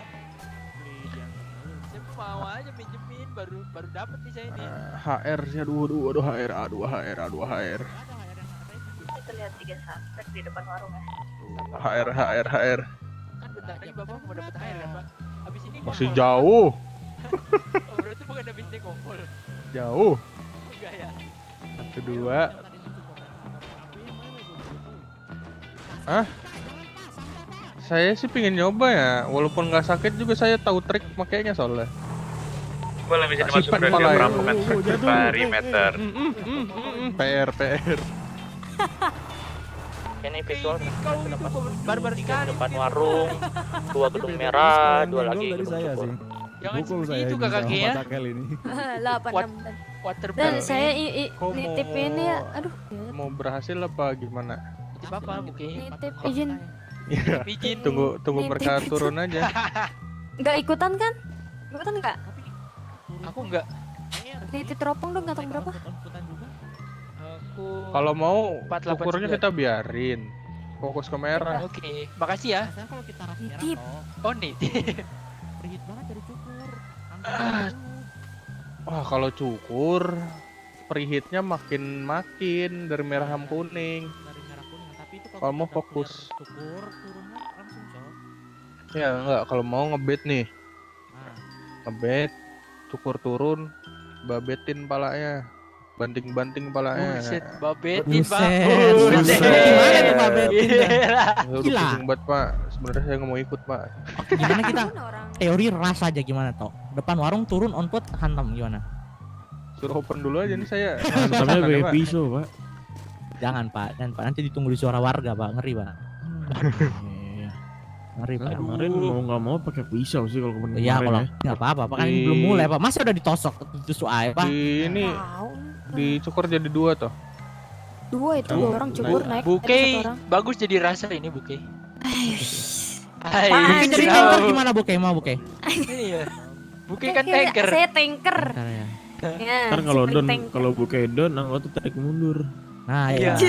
Saya mau aja minjemin baru dapat nih saya ini. HR sih aduh HR. Kita lihat 3 suspek di depan warung ya. HR. Kan bentar lagi Bapak mau dapat HR kan, Pak? Habis ini Masih kumpul, Pak. jauh. Oh, berarti bukan habis ini kumpul. Jauh. Enggak ya. Kedua. Saya sih pingin nyoba ya, walaupun nggak sakit juga saya tahu trik makainya soalnya. Boleh bisa Simpan masuk radio malah. perampokan perimeter. PR. Ini visual sudah pas. Barbar di depan warung, 2 gedung merah, 2 lagi gedung cukur. Jangan segitu kakaknya ya. 8 Water Dan saya nitip ini ya. Aduh. Mau berhasil apa gimana? Bapak mungkin. Nitip izin Iya. Pijin. Tunggu mereka turun aja. Nggak ikutan kan? Ikutan nggak? Aku enggak. Di teropong dong gantong berapa? Aku Kalau mau 48 ukurnya juga. kita biarin. Fokus ke merah. Oke, makasih ya. Kalau kita ras merah Nitip. toh, Oh nih. perhit banget dari cukur. Wah, kalau cukur preheatnya makin dari merah sama kuning. Dari merah kuning, tapi itu Kalau mau kita fokus. clear cukur turunnya langsung cok. Ya enggak, kalau mau ngebet nih. Nah, Ngebet, cukur turun, babetin palanya. Banting-banting palanya. Buset, babetin Buset, Pak. buset. Gimana tuh babetin? Udah Gila. pusing banget, Pak. Sebenarnya saya nggak mau ikut, Pak. Gimana kita teori ras aja gimana toh? Depan warung turun on foot hantam gimana? Suruh open dulu aja nih saya. Hantamnya Ada, pakai Pak. pisau, Pak. Jangan Pak, nanti ditunggu di suara warga Pak, ngeri Pak. Iya. Ngeri Pak. Kemarin mau nggak mau pakai pisau sih kalau kemarin. Iya kalau nggak apa-apa, Pak kan ini belum mulai Pak. Masa udah ditosok tusuk aja Pak? Ini dicukur jadi 2 toh. 2 itu 2 orang cukur naik. Buke ada 1 orang. bagus jadi rasa ini Buke. Buke jadi tanker gimana Buke? Mau Buke? Iya. Buke kan tanker. Saya tanker. Bentar ya. Ya, Ntar kalau seperti don, tanker. kalau buka don, anggota tarik mundur. Nah ya.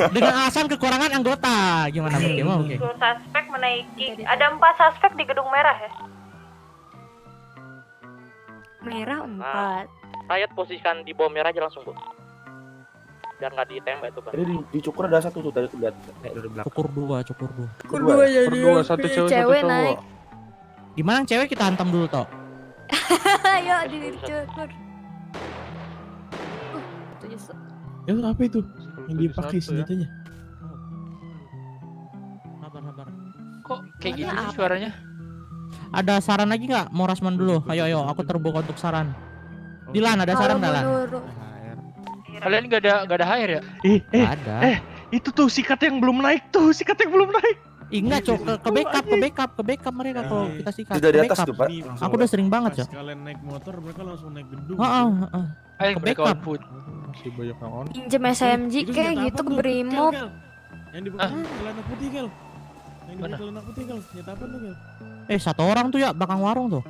Dengan alasan kekurangan anggota, gimana Buke? Mau Buke? Suspek menaiki. Ada 4 suspek di gedung merah ya. Merah 4. Rakyat posisikan di bawah merah aja langsung, Bu. Biar nggak ditembak itu, Bang. Jadi dicukur ada 1 tuh tadi aku lihat dari belakang. Cukur 2. Cukur Kedua 2 jadi. Berdua, satu cewek, satu Cewek cowok. naik. Gimana yang cewek kita hantam dulu toh? Ayo dicukur. Itu nyesek. Ya apa itu? Yang dipakai senjatanya? Sabar. Kok kayak gitu Mana sih apa? suaranya? Ada saran lagi nggak? Mau Rasman dulu? Ayo, aku terbuka untuk saran. Dilan ada saran nggak Lan? Kalian nggak ada HR ya? Ada. Itu tuh sikat yang belum naik tuh, Ih, enggak cok, ke backup mereka kalau kita sikat. Tidak di Ke atas backup. tuh, Pak. Aku udah sering banget cok. Sekalian naik motor, mereka langsung naik gedung. Heeh. Ayo Ke mereka backup. output. Masih banyak yang on. Pinjem SMG kayak gitu ke Brimob. Yang di belakang celana putih, Kel. Yang di belakang celana putih, Kel. Nyata apa tuh, Kel? Satu orang tuh ya belakang warung tuh.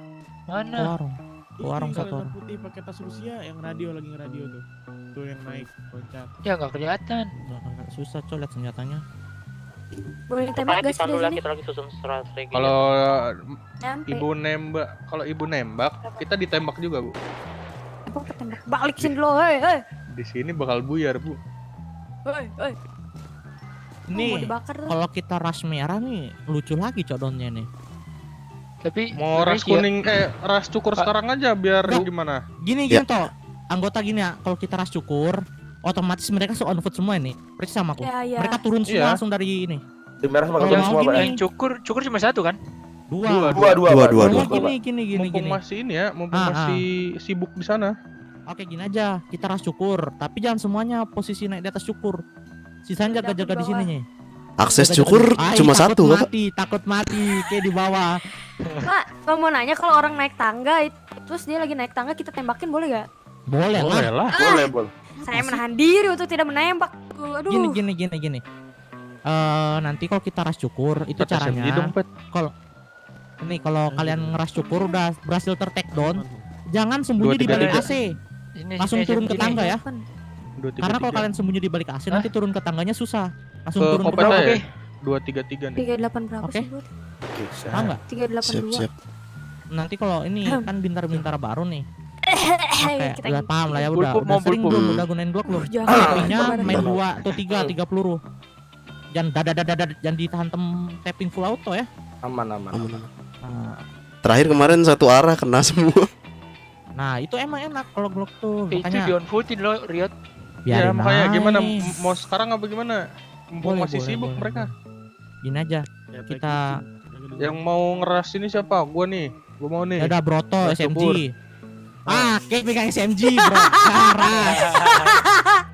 Mana? Ke warung. Ke Ini warung satu celana orang. putih pakai tas Rusia yang radio lagi ngeradio tuh. Tuh yang naik loncat. Ya nggak kelihatan. Susah cok lihat senjatanya. Boleh ditembak Rakyat gak sih ditahan di dulu lah, sini? kita lagi susun strategi. Kalau Nyampe. ibu nembak, kita ditembak juga, Bu. Apa ketembak? Balik sini lo, hei. Di sini bakal buyar, Bu. Hei. Nih, mau dibakar tuh. kalau kita ras merah nih lucu lagi codonnya nih. Tapi Mau ras kuning, ras cukur sekarang aja biar Nggak. gimana? Gini toh, anggota gini ya, kalau kita ras cukur, otomatis mereka on foot semua ini. Persis sama aku. Ya, ya. Mereka turun semua Iya. langsung dari ini. Di merah sama Kalau gedung mau semua, Pak. gini, yang cukur cuma 1 kan? Dua. Dua, Dua. Gini. Mumpung masih ini ya, mumpung Ah, masih sibuk di sana. Oke gini aja, kita ras cukur, tapi jangan semuanya posisi naik di atas cukur. Sisanya jaga-jaga di sininya. Akses Jaga-jaga cukur di- Ay, cuma takut 1 Pak. takut mati kayak di bawah. Pak, kalau mau nanya kalau orang naik tangga terus dia lagi naik tangga kita tembakin boleh gak? Boleh lah. Boleh. Saya menahan diri untuk tidak menembak. Aduh. Gini. Nanti kalau kita ras cukur itu Pet SMG caranya. dong, Pet. Kalau kalian ngeras cukur udah berhasil ter-take down, jangan sembunyi di balik 2, 3, AC. Ini Langsung turun ke tangga ya. 2, 3, Karena kalau 3. kalian sembunyi di balik AC nanti turun ke tangganya susah. Langsung Ke turun ke kopet bawah. aja ya? 2, 3, 3 nih. 38 berapa Oke. sih, Bud? Tahu nggak? 382. Nanti kalau ini kan bintara-bintara baru nih. Oke, Kita udah paham lah ya udah. Bulpuk, Udah mau sering bulpuk. belum udah gunain Glock belum? Jangan. Tapinya main 2 atau 3 peluru. Jangan jangan ditahantem tapping full auto ya. Aman. Nah, Terakhir kemarin satu arah kena semua. Nah, itu emang enak kalau Glock tuh. Itu di Makanya on footin lo, Riot. Ya biarin makanya aja gimana? nih. Mau sekarang apa gimana? Mumpung Boleh, masih boleh, sibuk boleh. mereka. Gini aja. Kita Yang mau ngeras ini siapa? Gua nih. Gua mau nih. ya udah Broto Mas SMG. Subur. Kayak pegang SMG, Bro. Karas.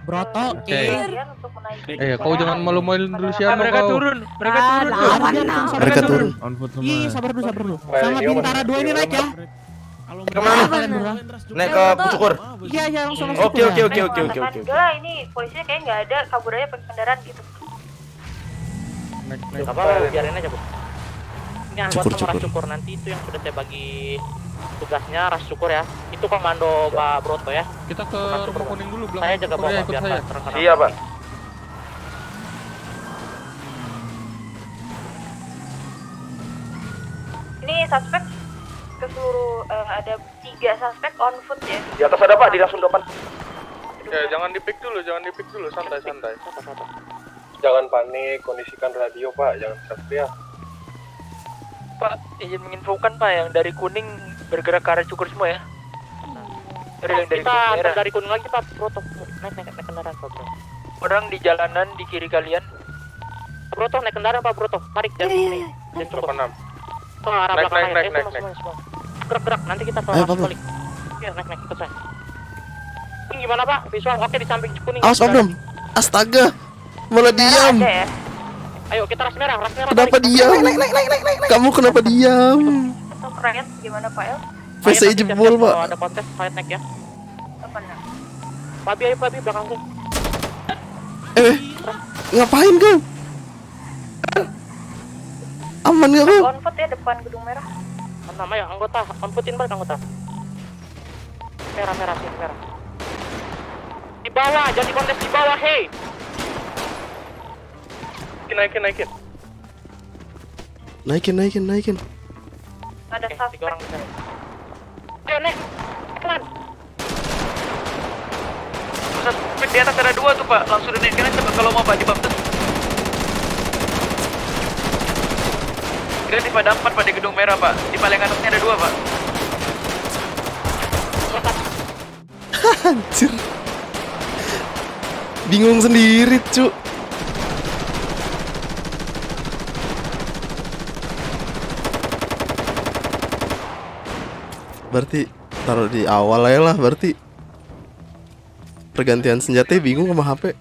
Broto, Oke. Kalian untuk menaiki. Kau jangan malu-maluin dulu siapa Mereka kau. turun. Mereka turun. On foot semua. Iya, sabar dulu. Sama Bintara 2 ini naik ya. Kemana? Kalian berdua. Naik ke cukur. Iya, langsung Oke. Enggak lah, ini polisinya kayaknya nggak ada, kabur aja pakai kendaraan gitu. naik. Gak apa-apa, biarin aja, Bu. Ini anggota Cukur. ras syukur, nanti itu yang sudah saya bagi tugasnya ras syukur ya. Itu komando Pak Broto ya. Kita ke rumah kuning dulu belakang. Saya jaga syukur ya, bawa ikut biar saya. terkena. Iya, Pak. Ini suspek ke seluruh ada 3 suspek on foot ya. Di atas ada Pak, di langsung depan. Ya, jangan dipik dulu, santai. Jangan panik, kondisikan radio Pak, jangan teriak. Pak, izin menginfokan Pak yang dari kuning bergerak ke arah cukur semua ya. Dari yang dari Kita kuning merah. dari kuning lagi Pak Broto. Naik kendaraan Pak Broto. Orang di jalanan di kiri kalian. Pak Broto naik kendaraan Pak Broto. Tarik dan ini. Dan cukup. 86. Ke arah Naik, belakang naik, aja. naik. Semua. Gerak. Nanti kita Ayo, Pak, balik. Iya, naik ikut saya. Ini gimana Pak? Visual oke di samping kuning. Awas Pak Bram. Astaga. Malah diam. Ada ya. Ayo kita ras merah. Kenapa diam? Kamu kenapa diam? Untuk rakyat gimana Pak El? VC jebol Pak. Ada kontes fight neck ya. Apa nak? Pabi ayo Pabi belakang gue. Ngapain kau? Aman gak kau? On foot ya depan gedung merah. Nama ya anggota. Amputin balik anggota. Merah sini merah. Di bawah, jadi kontes di bawah, hey. Naikin. Naikin. Ada suspek. 3 orang bisa. Ayo naik. Pelan. Suspek di atas ada 2 tuh Pak, langsung dinaikin aja Pak kalau mau Pak di baptes. Kira di pada 4 Pak di gedung merah Pak, di paling atasnya ada 2 Pak. Anjir. Bingung sendiri, Cuk. Berarti taruh di awal aja lah berarti. Pergantian senjata bingung sama HP.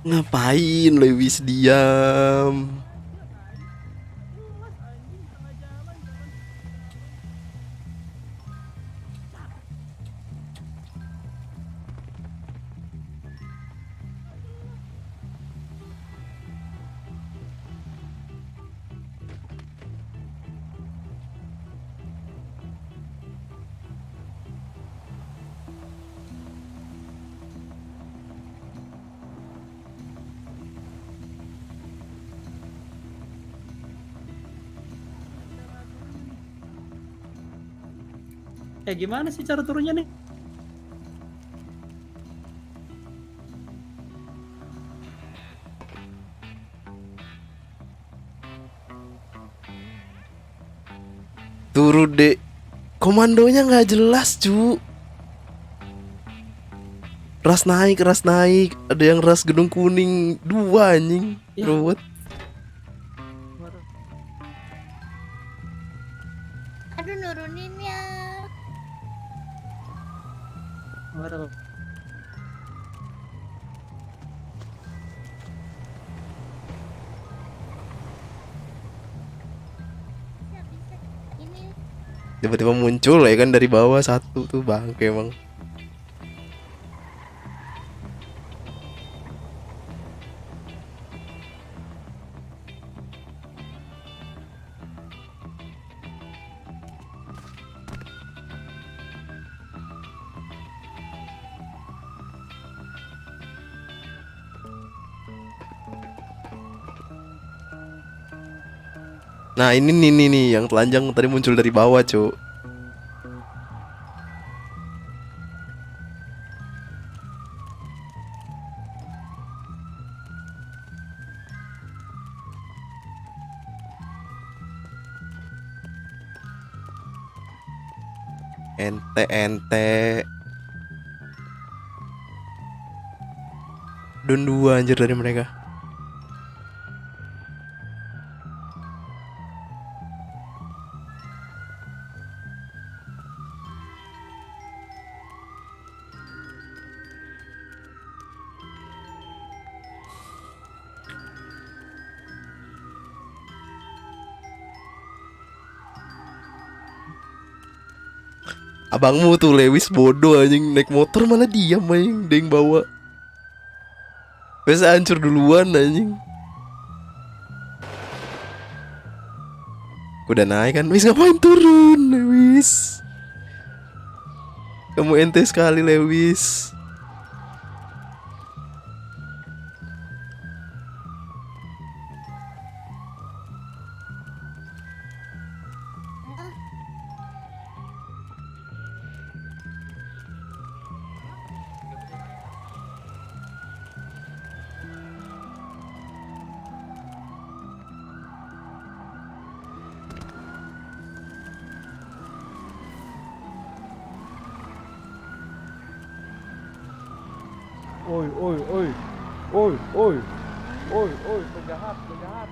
Ngapain Lewis diam? Gimana sih cara turunnya nih? Turun deh. Komandonya nggak jelas, cu. Ras naik. Ada yang ras gedung kuning 2 anjing. Ya. Ruwet. Aduh nurunin ya. Waduh. Ini Tiba-tiba muncul ya kan dari bawah satu tuh bangke emang. Nah ini nih yang telanjang tadi muncul dari bawah, Cuk. Ente Don 2 anjir dari mereka. Abangmu tuh Lewis bodoh anjing, naik motor malah diam anjing, dia yang bawa. Biasa hancur duluan anjing. Udah naik kan, Wis ngapain turun Lewis? Kamu ente sekali Lewis. Oi, penjahat. Penjahat.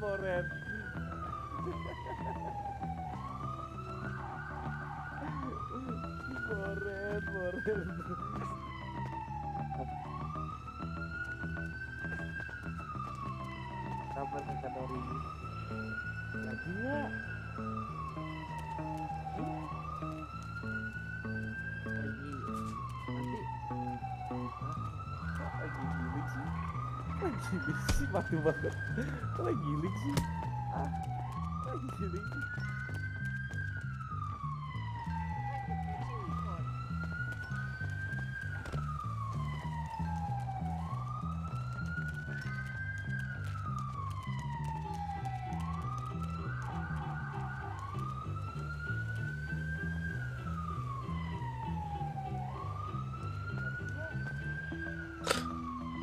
Moren. Kabar Kakak Dori? Lagi nggak? Lagi nanti lagi gilik sih. Mati banget. Lagi gilik sih. Lagi gilik sih.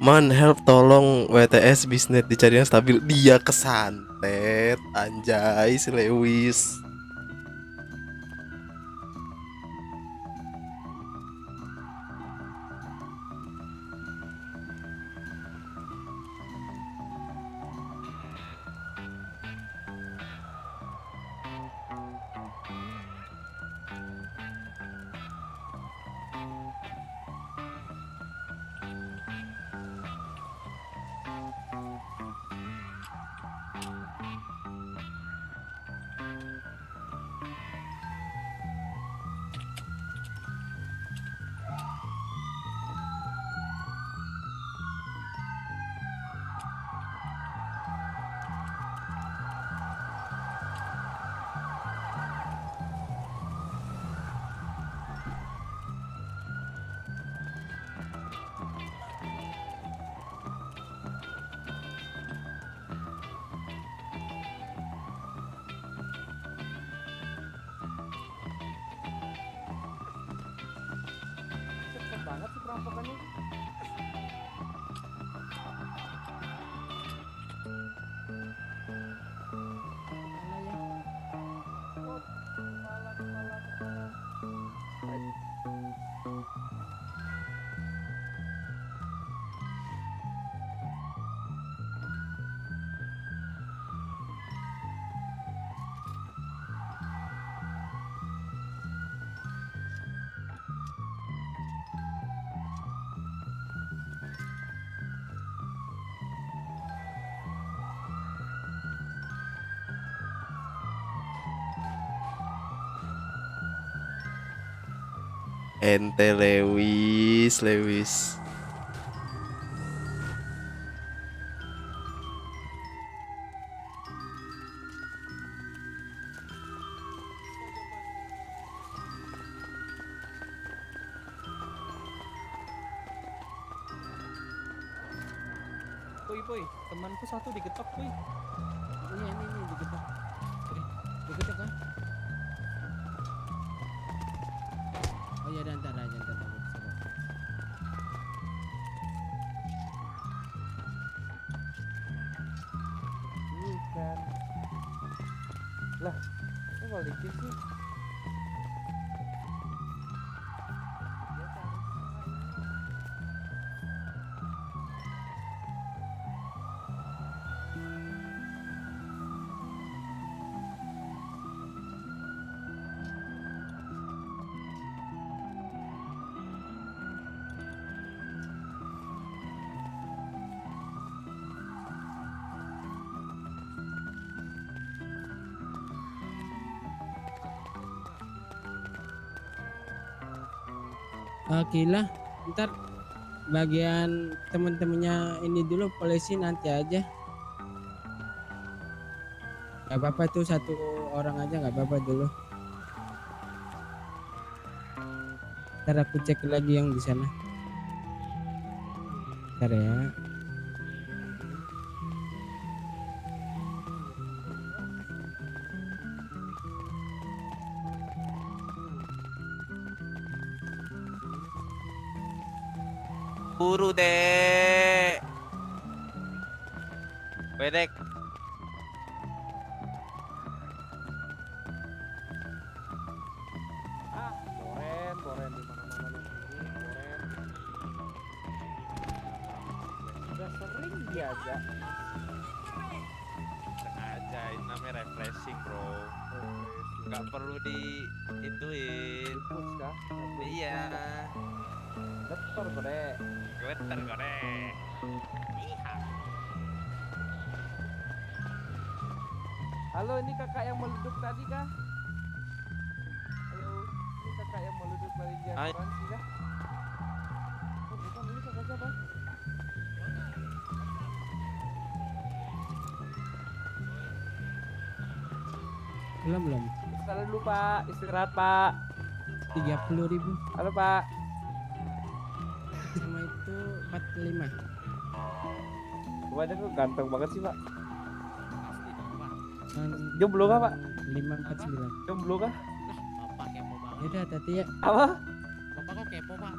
Man, help, tolong WTS bisnet dicari yang stabil. Dia kesantet, anjay si Lewis. Banget sih perampokannya. Ente Lewis. Puy, temanku satu digetok, Puy. Ini digetok. Digetok kan? iya dan ntar aja ntar aku sabar. Bukan. Lah, kok balikin sih? Oke lah, ntar bagian temen-temennya ini dulu polisi nanti aja. Gak apa-apa tuh satu orang aja gak apa-apa dulu. Ntar aku cek lagi yang di sana. Ntar ya. Buru dek. Bedek. Boren di mana-mana lu ini, boren. Udah sering diajak. Aja, ini namanya refreshing bro. Gak perlu di ituin. Push kah? Iya. Betul kode. Geter kode. Halo, ini kakak yang meleduk tadi kah? Halo, ini kakak yang meleduk tadi di Hai. asuransi kah? Oh, bukan, ini kakak siapa? Belum. Istirahat dulu pak, istirahat pak. 30.000. Halo pak. Sama itu 45. Wajah kok ganteng banget sih pak. Kan Jomblo kah pak? 549. Jomblo kah? Bapak kepo banget. Yaudah tadi ya. Apa? Bapak kok kepo, Pak?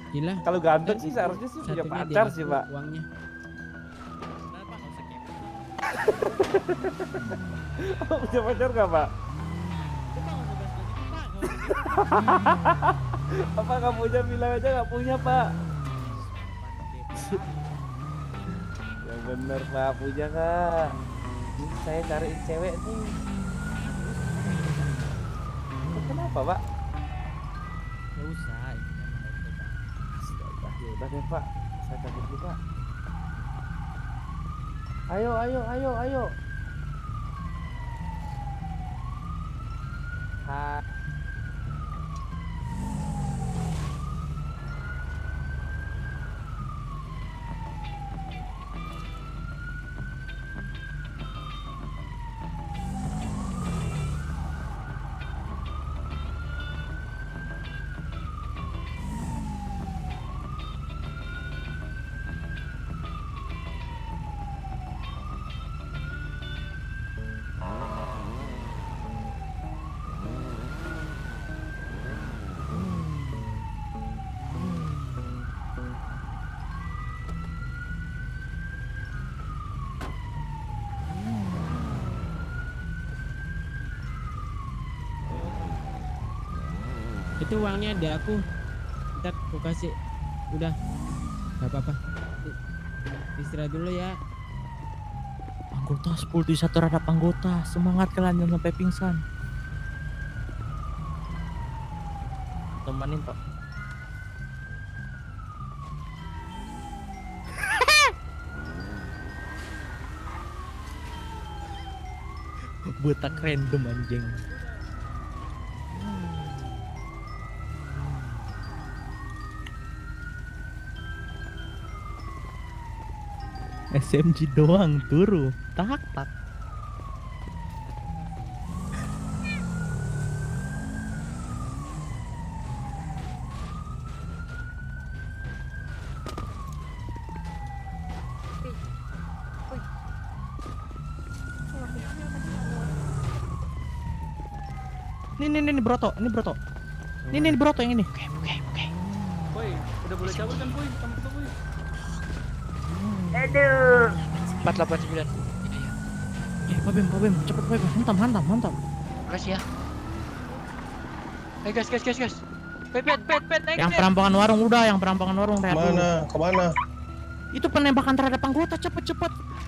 Gila. Kalau ganteng sih seharusnya sih punya Satunya pacar dia sih aku pak. Uangnya. Benar, Pak, enggak usah kepo. Oh, punya pacar gak pak? Kita enggak usah bahas lagi, Pak. Enggak usah kepo. Apa nggak punya, bilang aja nggak punya pak. Ya bener pak, punya kak. Ini saya cariin cewek nih. Kenapa pak? Gak usah. Astaga, ya udah deh pak, saya cabut dulu pak. Ayo. Ha. Itu uangnya ada aku. Ntar aku kasih. Udah. Gak apa-apa. Istirahat dulu ya. Anggota 10 di satu terhadap anggota. Semangat kalian jangan sampai pingsan. Temenin, Pak. Botak random anjing. SMG doang turu tak. Ini broto, Ini Broto yang ini. Boy, udah boleh cabut kan boy? Kamu tuh boy. Aduh. 489. Pak Bem, cepet Pak Bem, hantam. Makasih ya. Gas. Pet, naik. Yang perampokan warung udah, yang perampokan warung rehat dulu. Kemana? Itu penembakan terhadap anggota, cepet.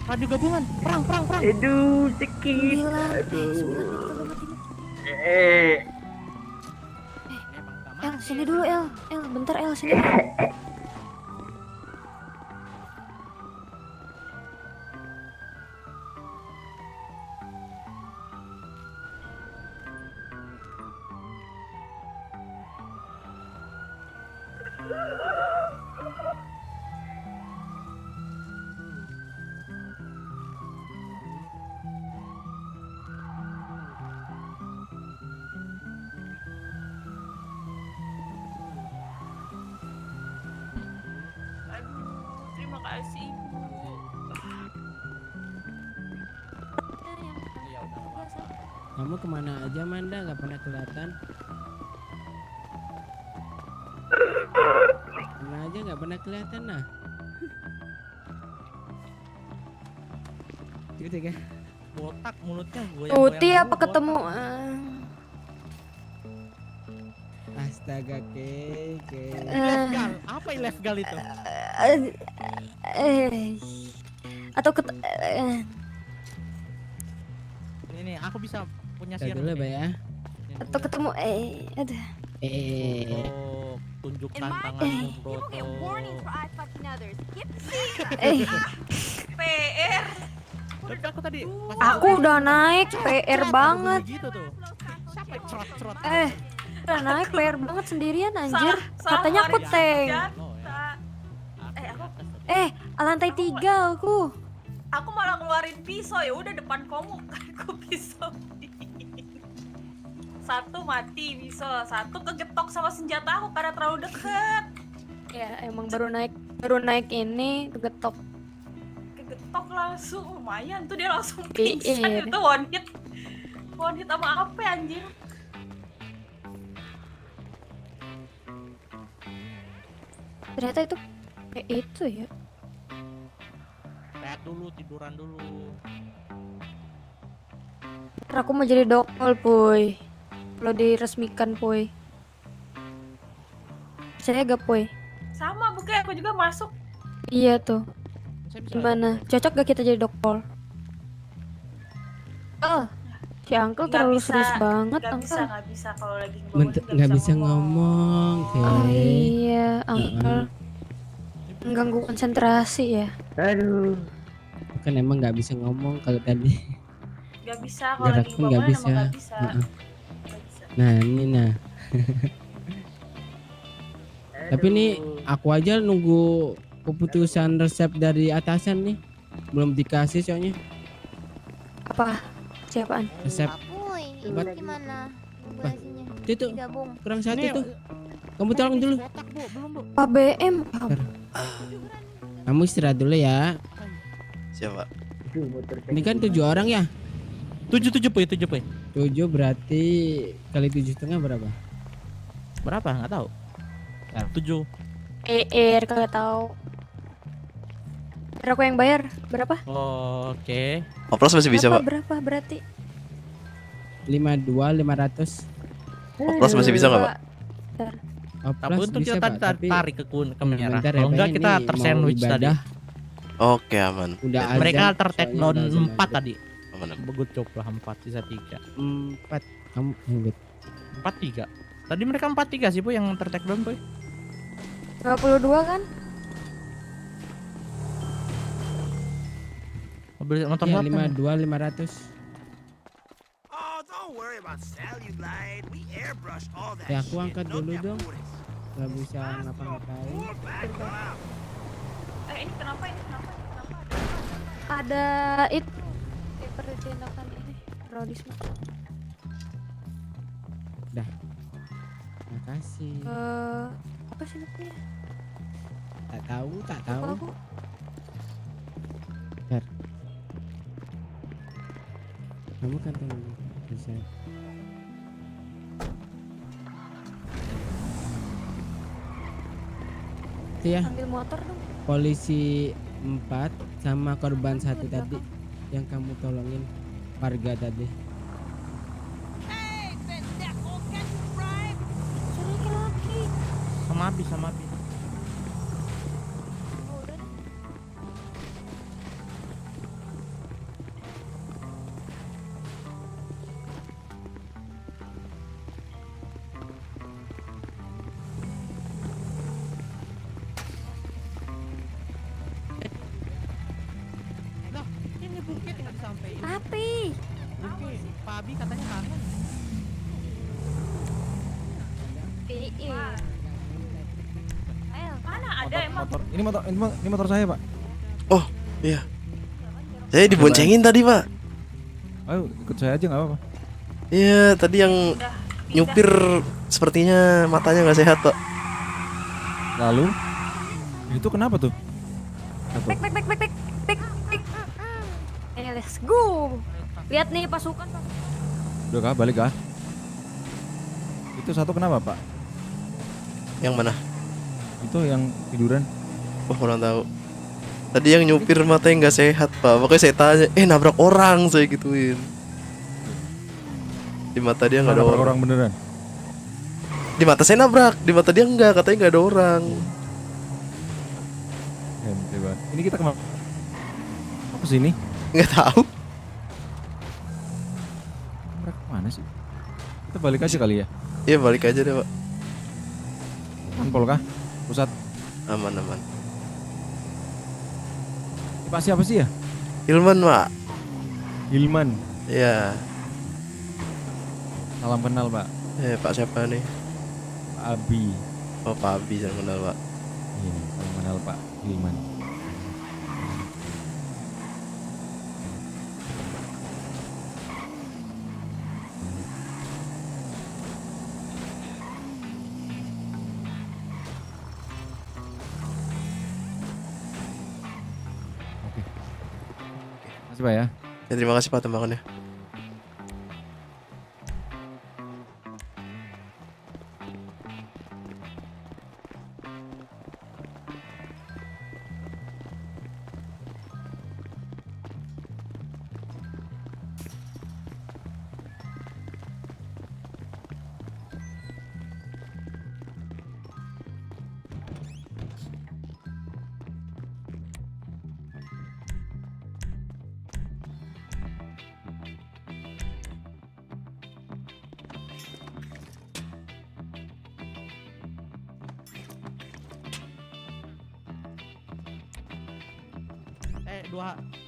Radio gabungan, perang. Aduh, sakit. Aduh. El, sini dulu El, bentar El, sini. Terima kasih Ibu. Kamu kemana aja Manda? Gak pernah kelihatan. Kemana aja gak pernah kelihatan nah. Gitu kan? Botak mulutnya Putih apa ketemu? Astaga ke. Ilegal. Apa ilegal itu? Atau Ini aku bisa punya Kita dulu Mbak ya. Atau ketemu ada. Tunjukkan tanganmu Broto. PR. Tapi aku tadi Aku udah naik PR banget. gitu tuh. Siapa yang cerot-cerot? Udah naik PR banget sendirian anjir. Katanya aku tank. Lantai 3 aku. Aku malah ngeluarin pisau, ya udah depan kamu kan aku pisau. Satu mati pisau, satu kegetok sama senjata aku karena terlalu deket. Ya emang baru naik ini kegetok. Kegetok langsung, lumayan tuh dia langsung Iya. pingsan itu one hit sama apa anjir. Ternyata itu kayak itu ya. Lihat dulu, tiduran dulu. Ntar aku mau jadi dokol Puy. Kalau diresmikan Puy. Saya gak Puy? Sama bukan aku juga masuk. Iya tuh. Gimana? Cocok gak kita jadi dokol? Si Uncle terlalu serius banget Uncle. Gak bisa kalau lagi Nggak bisa ngomong. Iya Uncle. Mengganggu konsentrasi ya. Aduh. Kan emang nggak bisa ngomong kalau tadi. Gak bisa kalau lagi Geraknya nggak bisa. emang gak bisa. Nah ini nah. Tapi ini aku aja nunggu keputusan resep dari atasan nih. Belum dikasih soalnya. Apa? Siapaan? Resep. Woi, gimana? Regulasinya? Itu Digabung. kurang satu tuh. Kamu tolong dulu. Pak BM. Kamu istirahat dulu ya. Siapa? Ini kan 7 orang ya? 7 Puy. 7 berarti kali 7,5 berapa? Berapa? Nggak tahu. 7. Kagak tahu. Biar aku yang bayar. Berapa? Oke. Oplos masih bisa, Pak. Berapa berarti? 500. Oplos masih bisa nggak, Pak? Tapi untuk bisa, kita Pak, tapi tarik ke merah. bentar ya, Kalau enggak Pak, kita ini tersandwich mau tadi. ibadah. Oke, aman. Udah Mereka azan, tertake soalnya down udah azan 4 maghrib. tadi. Aman. Begut coplah 4 sisa 3. 4 kamu inget 4-3. Tadi mereka 4-3 sih, Bu, yang tertake down, Boy. 52 kan? Mobil motor ya, siapa? 52 500. Ya aku angkat dulu dong. Gak bisa ngapa-ngapain. Ini kenapa? Ada itu perjalanan ini terorisme. Dah. Makasih. Apa sih namanya? Tak tahu. Aku. Bentar. Kamu kan tahu bisa. Itu ya. Ambil motor dong. Polisi 4 sama korban 1 tadi yang kamu tolongin warga tadi. Sama api, sama api. Loh, ini bukit nggak disampaikan. Api. Bukit, Pak Abi katanya kangen. Iya. Mana ada emang? Ini motor saya, Pak. Oh, iya. Saya diboncengin tadi, Pak. Ayo, ikut saya aja nggak apa-apa. Iya, tadi yang nyupir sepertinya matanya nggak sehat, Pak. Lalu itu kenapa tuh? Back. Let's go. Lihat nih pasukan. Udah kah? Balik kah? Itu satu kenapa, Pak? Yang mana? Itu yang tiduran. Oh, kurang tahu. Tadi yang nyupir matanya nggak sehat, Pak. Makanya saya tanya, nabrak orang, saya gituin. Di mata dia nggak ada Nabrak orang. beneran. Di mata saya nabrak, di mata dia enggak, katanya nggak ada orang. Hebat. Ini kita kemana? Apa sini? Nggak tahu. Mereka kemana sih? Kita balik aja kali ya. Iya, balik aja deh, Pak. Pol kah? Pusat. Aman. Pak siapa sih ya? Hilman, Pak. Hilman. Iya. Salam kenal, Pak. Pak siapa nih? Pak Abi. Oh, Pak Abi, saya kenal, Pak. Iya, salam kenal Pak Hilman. Makasih, Pak ya. Ya, terima kasih, Pak, tembakannya.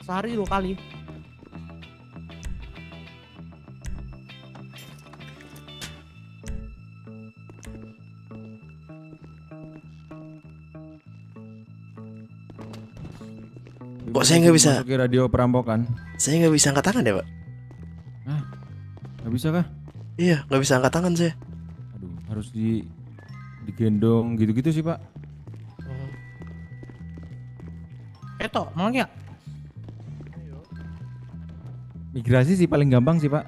Sehari 2 kali. Kok saya nggak bisa? Masuki radio perampokan. Saya nggak bisa angkat tangan ya, Pak? Nggak bisa kah? Iya, nggak bisa angkat tangan saya. Aduh, harus digendong gitu-gitu sih, Pak. Eto, mau nggak? Migrasi sih paling gampang sih, Pak.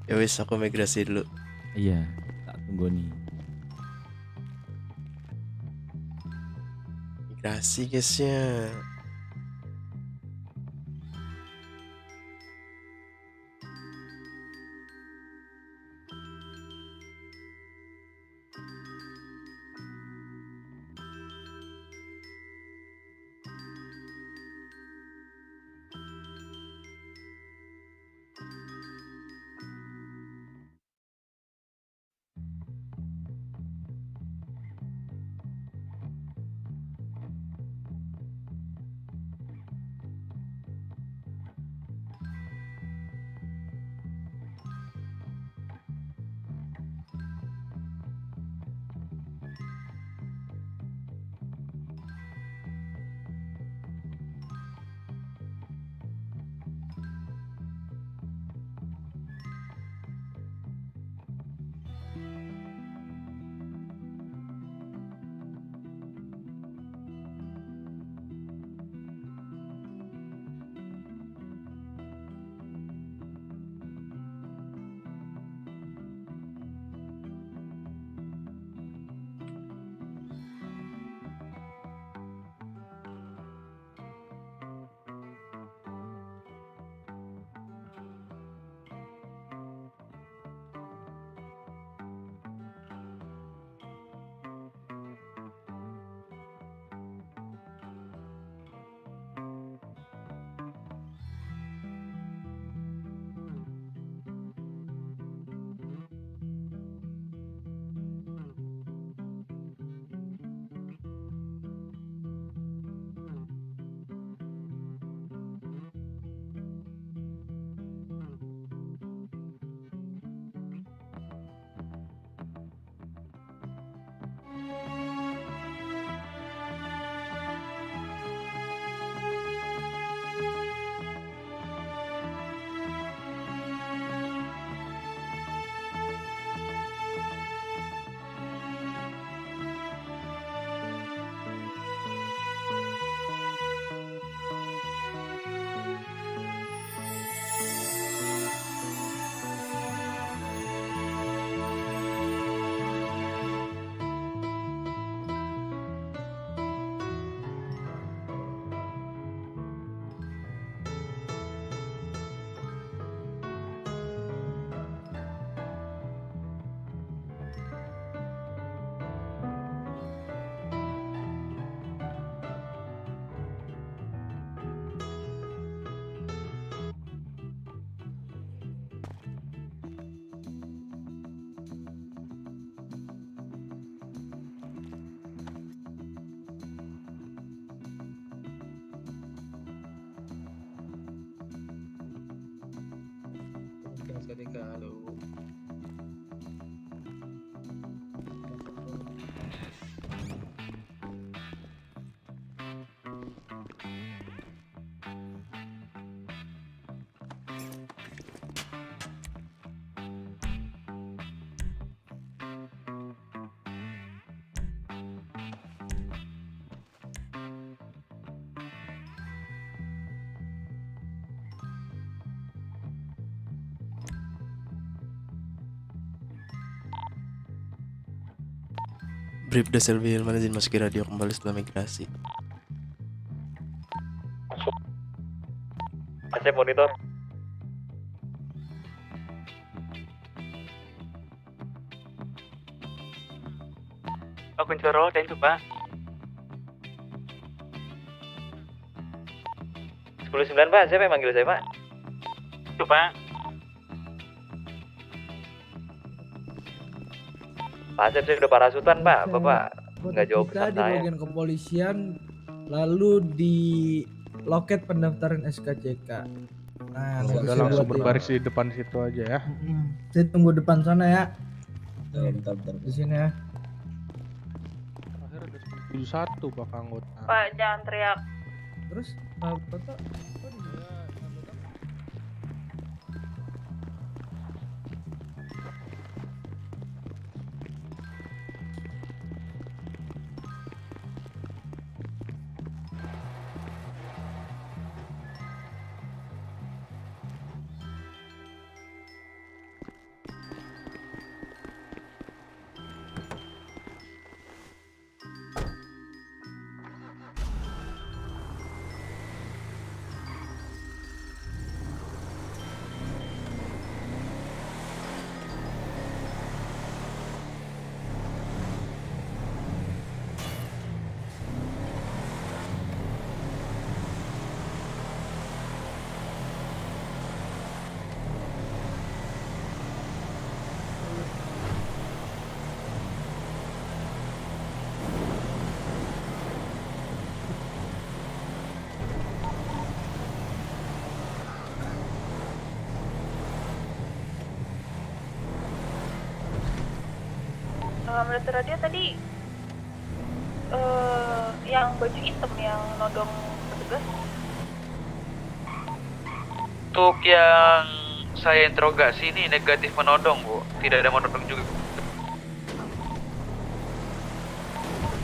Ya wis, aku migrasi dulu. Iya, tak tunggu nih. Migrasi guysnya. SKTK, halo. Brief the surveyor mana izin masuki radio kembali setelah migrasi. Asep monitor. Pak Kuncoro, dan itu Pak. 109 Pak, siapa yang manggil saya Pak? Itu Pak. Pak Asep saya udah parasutan Pak, Bapak nggak jawab Kita pesan di saya. bagian kepolisian, lalu di loket pendaftaran SKCK. Nah, nanti Udah saya langsung buatin. berbaris di depan situ aja ya. Saya tunggu depan sana ya. Di sini ya. 71 Pak anggota. Pak, jangan teriak. Terus Bapak Monitor radio tadi yang baju hitam yang nodong petugas. Untuk yang saya interogasi ini negatif menodong, Bu. Tidak ada menodong juga.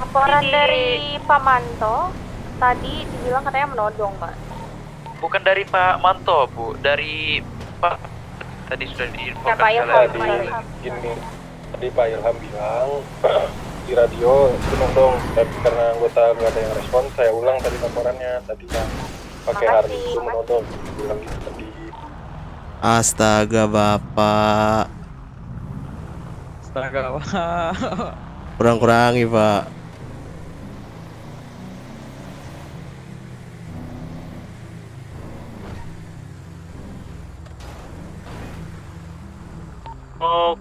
Laporan dari Pak Manto tadi dibilang katanya menodong, Pak. Bukan dari Pak Manto, Bu. Dari Pak tadi sudah diinfokan. Pak Ilham, Pak Ilham. Gini, tadi Pak Ilham bilang di radio itu nodong, tapi karena anggota nggak ada yang respon, saya ulang tadi laporannya. Tadi yang pakai hari itu menodong, bilang gitu tadi. Astaga Bapak, Astaga Pak. kurang-kurangi Pak. Oh.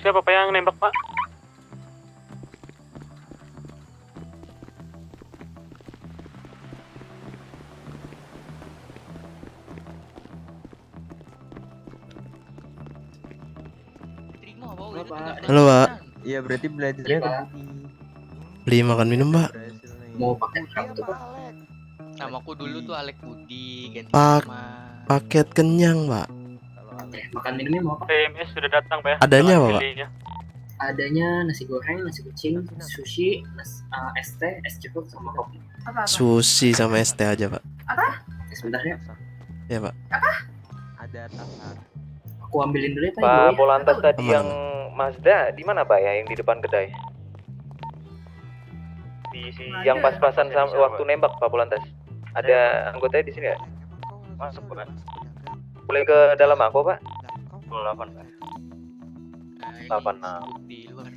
Siapa Pak yang nembak Pak? Halo Pak, Iya berarti belajarnya ke beli makan minum Pak. mau pakai kartu. Namaku dulu tuh Alek Budi, ganti Pak, nama. paket kenyang Pak. Makan minumnya mau apa? PMS sudah datang Pak ya. Adanya apa, Pak? Pilihnya. Adanya nasi goreng, nasi kucing, sushi, es teh, es jeruk sama kopi. Sushi sama es teh aja Pak. Oke, sebentar ya. Ya Pak. Ada tasar. Aku ambilin dulu ya Pak. Pak Ibu, Polantas ya. tadi yang Mazda di mana Pak ya? Yang di depan kedai. Di yang pas-pasan sama waktu nembak Pak Polantas. Ada anggotanya di sini ya? Masuk, Pak. Boleh ke dalam aku Pak? 28, Pak. 86. Di luar.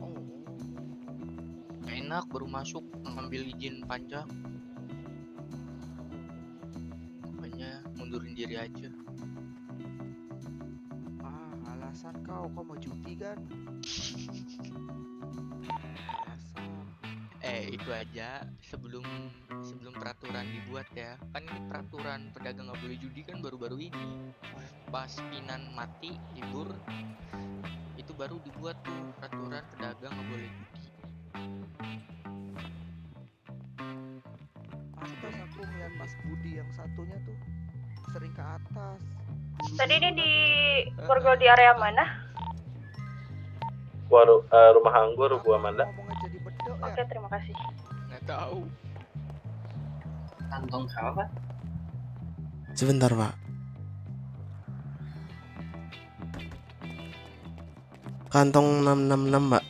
Oh. Enak baru masuk ngambil izin panjang. Makanya mundurin diri aja. Alasan kau mau cuti kan? Itu aja sebelum peraturan dibuat ya. Kan ini peraturan pedagang nggak boleh judi kan baru-baru ini. Pas Pinan mati libur itu baru dibuat tuh peraturan pedagang nggak boleh judi. Atas aku ngeliat Mas Budi yang satunya tuh sering ke atas. Tadi ini di borgol di area mana? Rumah anggur Bu Amanda. Oke, terima kasih. Nggak tahu. Kantong berapa, Pak? Sebentar, Pak. Kantong 666, Mbak.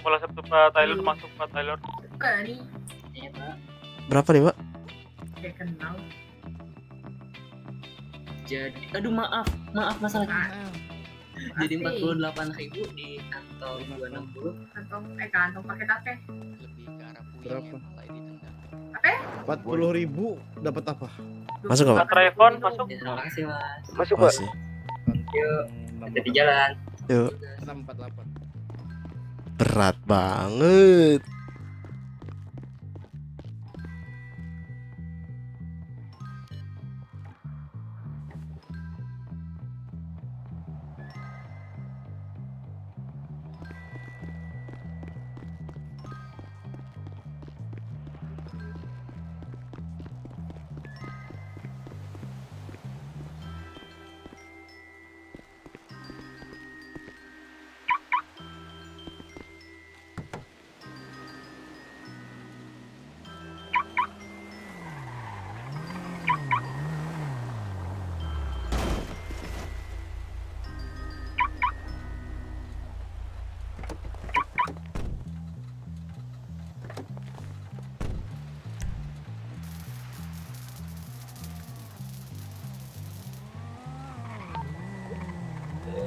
Mulai Sabtu Pak Taylor masuk Pak Taylor. Nih. Iya, Pak. Berapa nih, Mbak? Kayak kenal. Jadi, aduh maaf masalahnya. Jadi 48.000 di kantong 260. Kantong pakai tape. Lebih ke arah puyeng Berapa? yang mulai ditendang. 40.000 dapat apa? Masuk nggak, Pak? Trayvon masuk. Ya, terima kasih, Mas. Masuk, Pak. Masih. Yuk, hati di jalan. Yuk. 648. Berat banget.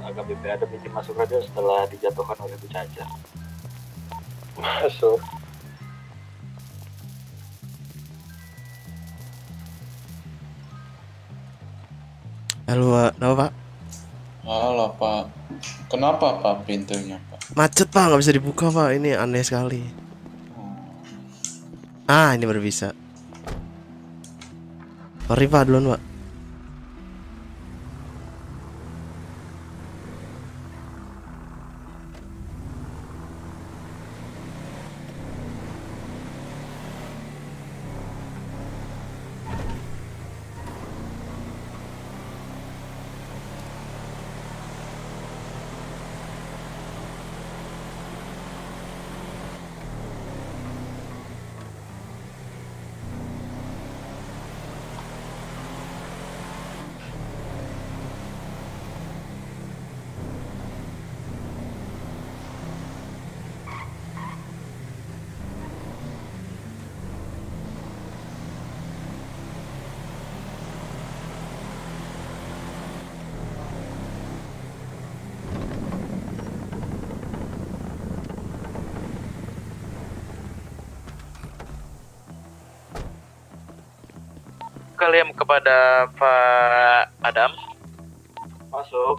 AKBP Adam izin masuk radio setelah dijatuhkan oleh Bu Caca. Masuk. Halo, Pak. Kenapa, Pak? Halo, Pak. Kenapa, Pak, pintunya, Pak? Macet, Pak. Nggak bisa dibuka, Pak. Ini aneh sekali. Ah, ini baru bisa. Sorry, Pak. Duluan, Pak. Kalian kepada Pak Adam. Masuk.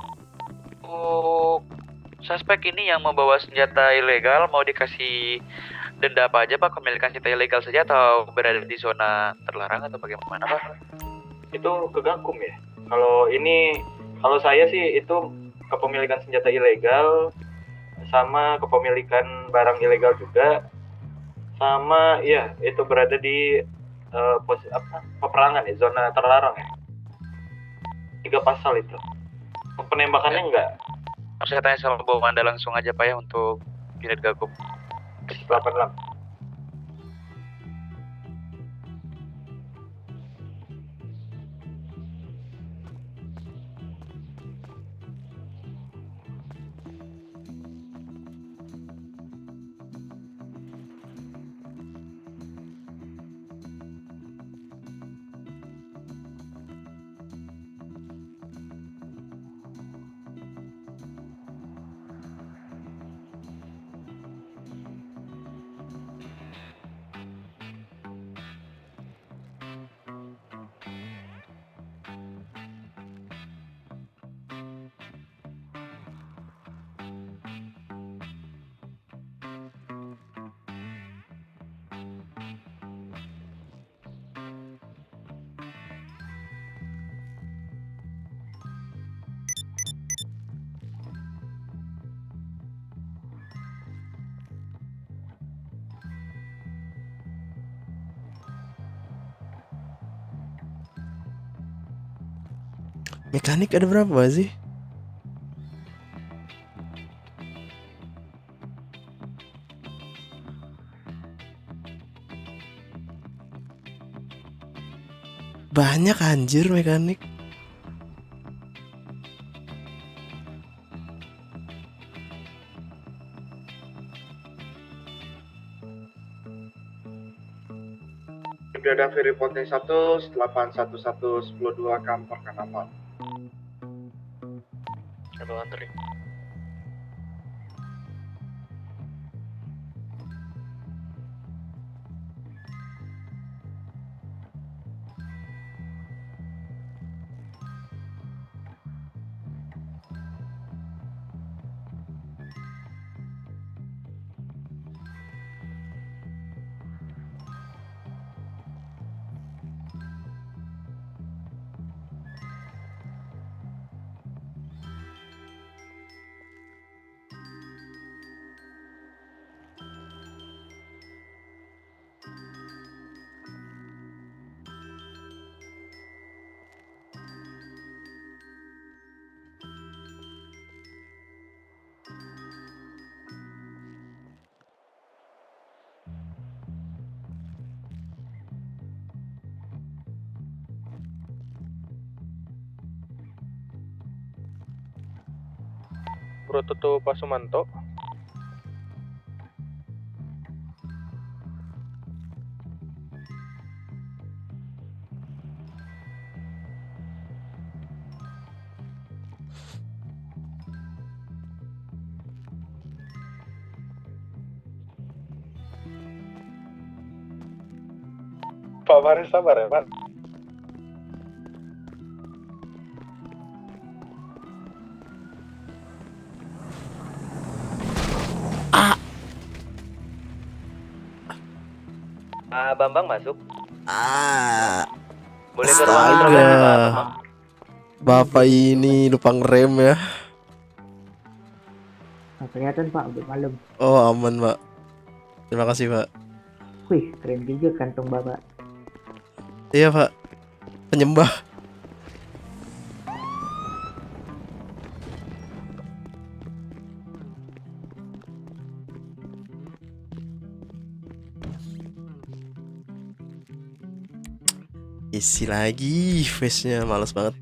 Suspek ini yang membawa senjata ilegal mau dikasih denda apa aja Pak? Kepemilikan senjata ilegal saja atau berada di zona terlarang atau bagaimana Pak? Itu kegakum ya. Kalau saya sih itu kepemilikan senjata ilegal sama kepemilikan barang ilegal juga, sama ya itu berada di peperangan ya, zona terlarang ya. 3 pasal itu. Penembakannya enggak. Saya tanya sama Bu Amanda langsung aja Pak ya untuk unit Gakum. 86. Mekanik ada berapa sih? Banyak anjir mekanik. Sudah ada free reporting 1 811 kantor Kanapa. Aduh antri. Bro Toto Pak Sumanto. Pak Faris sabar ya Pak. Bambang masuk. Boleh ke Astaga. ruang intervensi, Pak Bambang. Bapak ini lupa ngerem ya. Nggak kelihatan Pak, udah malam. Oh aman Pak. Terima kasih Pak. Wih, keren juga kantong Bapak. Iya Pak. Penyembah. Isi lagi face-nya, males banget.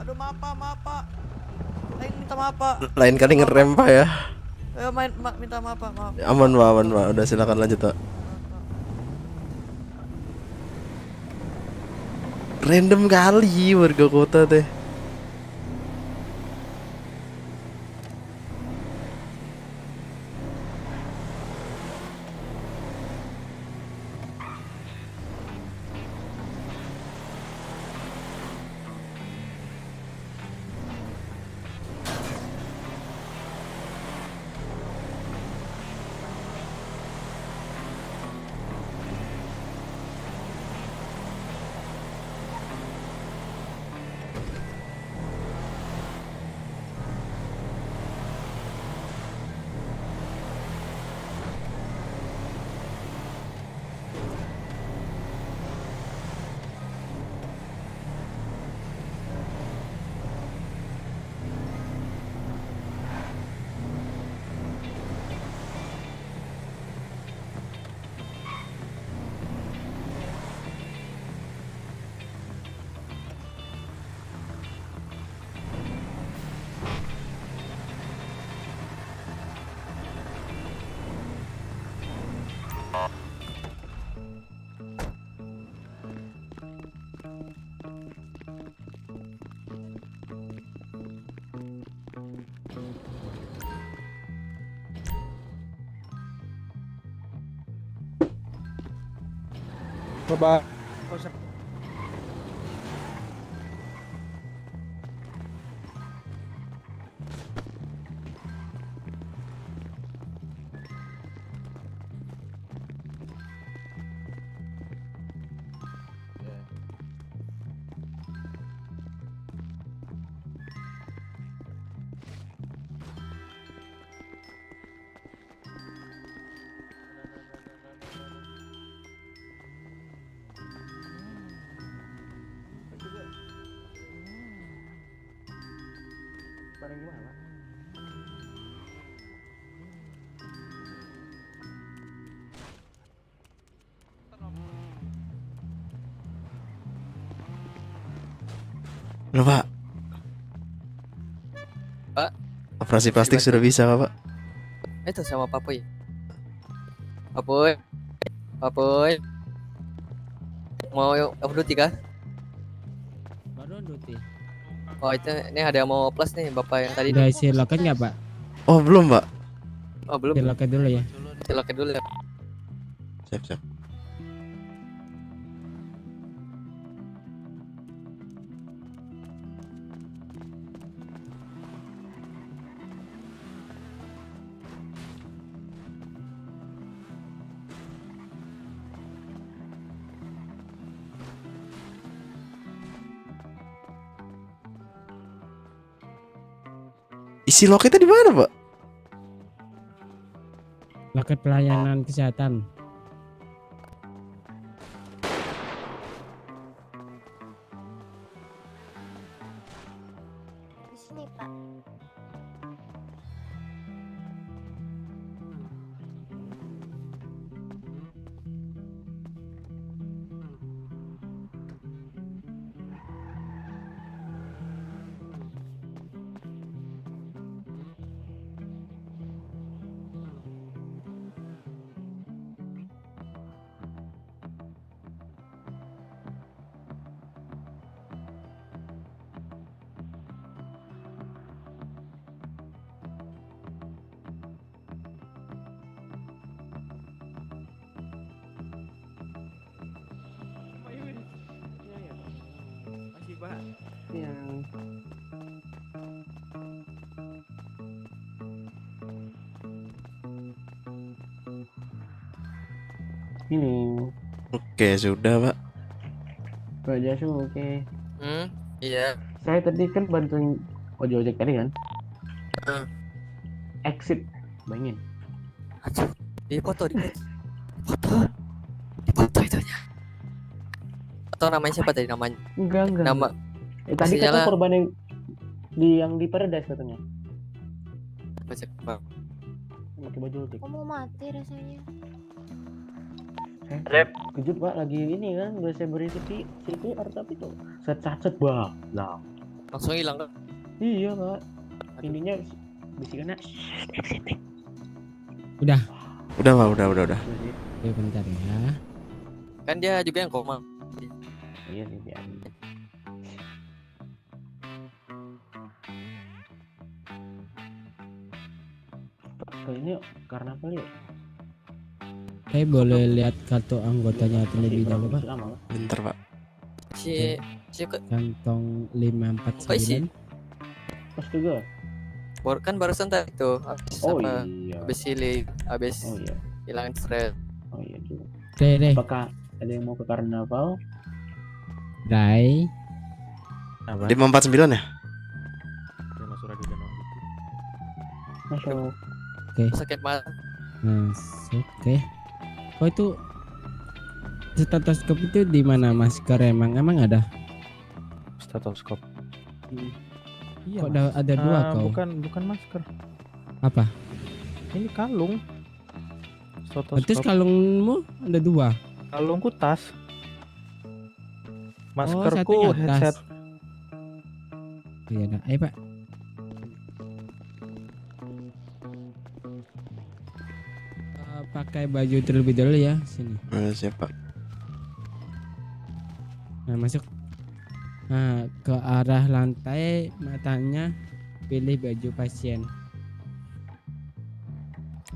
Aduh maaf pak. Lain minta maaf pak. Lain kali ngerem Pak ya. Ayo minta maaf pak, maaf. Aman Pak. Udah silakan lanjut Pak. Random kali warga kota teh. Bye-bye. Barang gimana? Loh, Pak. Pak. Operasi plastik sudah bisa, Pak. Itu sama Papoy. Papoy. Papoy. Mau off duty kah? Baru duty. Oh itu, ini ada yang mau plus nih bapak yang tadi. Udah isi loket nggak Pak? Oh belum, Pak. Oh belum. Isi loket dulu ya. Isi loket dulu ya. Siap. Isi loketnya di mana, Pak? Loket pelayanan kesehatan. Di sini, Pak. Masih Pak. Yang ini. Oke, sudah, Pak. Pak Jasu, oke. Iya. Saya tadi kan bantuin ojek tadi kan. Exit, bayangin. Di foto itunya. Atau namanya siapa tadi namanya? Enggak. Nama. Tadi Sinyala- kata korban yang di Paradise katanya. Baca Pak. Pakai baju ojek. Kamu mati rasanya. Kejut Pak, lagi ini kan biasa beri CPR tapi tuh set Bang. Nah, Langsung hilang kan? iya Pak. Ininya bisikannya Udah. Udah, Pak, udah. Oke, bentar ya. Kan dia juga yang koma. Iya sih dia. Ini karena apa ya? Saya boleh lihat kartu anggotanya terlebih dahulu Pak. Bentar, Pak. Si Kantong Apa isi? 549. Pas juga. Kan barusan tadi tuh habis Oh, apa? iya. Habis healing, habis Oh iya. hilangin stres. Oh iya juga. Deh. Apakah ada yang mau ke karnaval? Rai. 549 ya? Masuk. Oke. Sakit mata. Masuk. Oke. Oh itu stetoskop itu di mana masker emang ada? Stetoskop. Iya. Kok ada dua kau? Bukan masker. Apa? Ini kalung. Terus kalungmu ada dua. Kalungku tas. Maskerku Maskerku headset. Iya dah. Ayo Pak. Pakai baju terlebih dahulu ya sini. Siap, Pak. Nah masuk. Nah ke arah lantai matanya pilih baju pasien.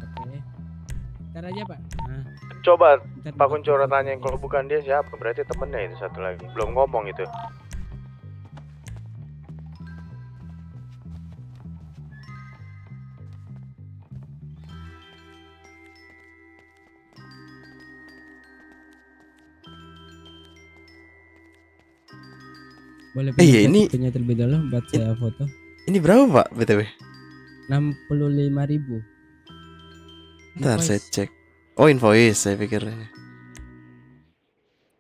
Oke. Ntar aja Pak. Nah, Coba ntar Pak Kuncoro tanyain kalau bukan dia siapa, berarti temennya itu satu lagi. Belum ngomong itu. boleh Iya, ini- KTP-nya terlebih dahulu buat saya foto. Ini berapa Pak BTW? 65.000. Ntar saya cek. Oh invoice saya pikir ini.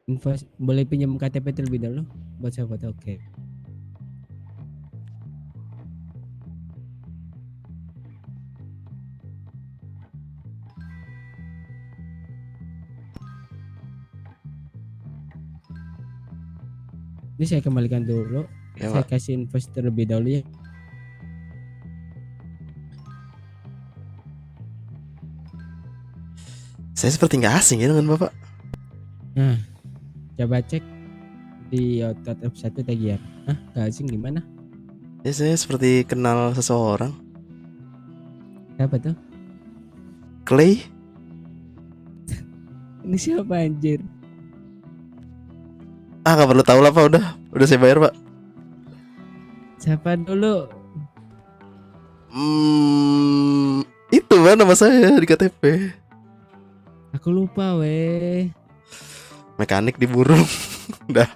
Invoice boleh pinjam KTP terlebih dahulu buat saya foto. Oke. Ini saya kembalikan dulu. Ya, Saya Pak. kasih invoice terlebih dahulu ya. Saya seperti nggak asing ya dengan Bapak. Nah, coba cek di otot F1 Tagiar. Hah, gak asing gimana? Ya saya seperti kenal seseorang. Siapa tuh? Clay? Ini siapa anjir? Ah nggak perlu tahu lah Pak, udah saya bayar Pak. Siapa dulu? Itu Pak nama saya di KTP. Aku lupa weh. Mekanik di burung. Udah.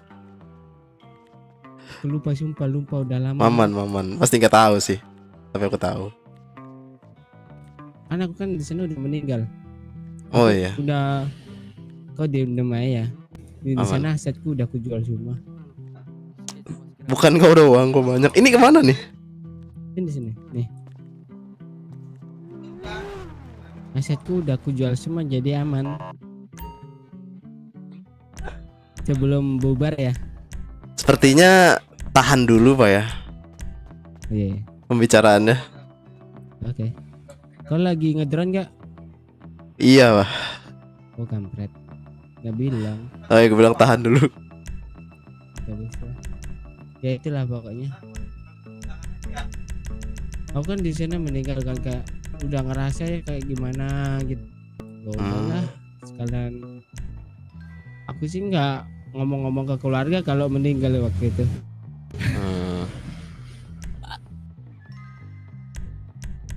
Aku lupa sumpah lupa udah lama. Maman. Pasti nggak tahu sih. Tapi aku tahu. Kan aku kan di sana udah meninggal. Oh Aku iya. Udah kau diem ya. Di Aman. sana asetku udah aku jual semua. Bukan kau doang, kok banyak. Ini kemana nih? Ini di sini. Nih. Asetku udah aku jual semua jadi aman. Sebelum bubar ya. Sepertinya tahan dulu Pak ya Iya. pembicaraannya. Oke. Kau lagi ngedrone gak? Iya Pak. Oh kampret. Gak bilang. Oh ya gue bilang tahan dulu. Gak bisa. Ya itulah pokoknya. Aku kan di sana meninggal kan kayak udah ngerasa ya kayak gimana gitu. Lah sekalian. Aku sih nggak ngomong-ngomong ke keluarga kalau meninggal waktu itu.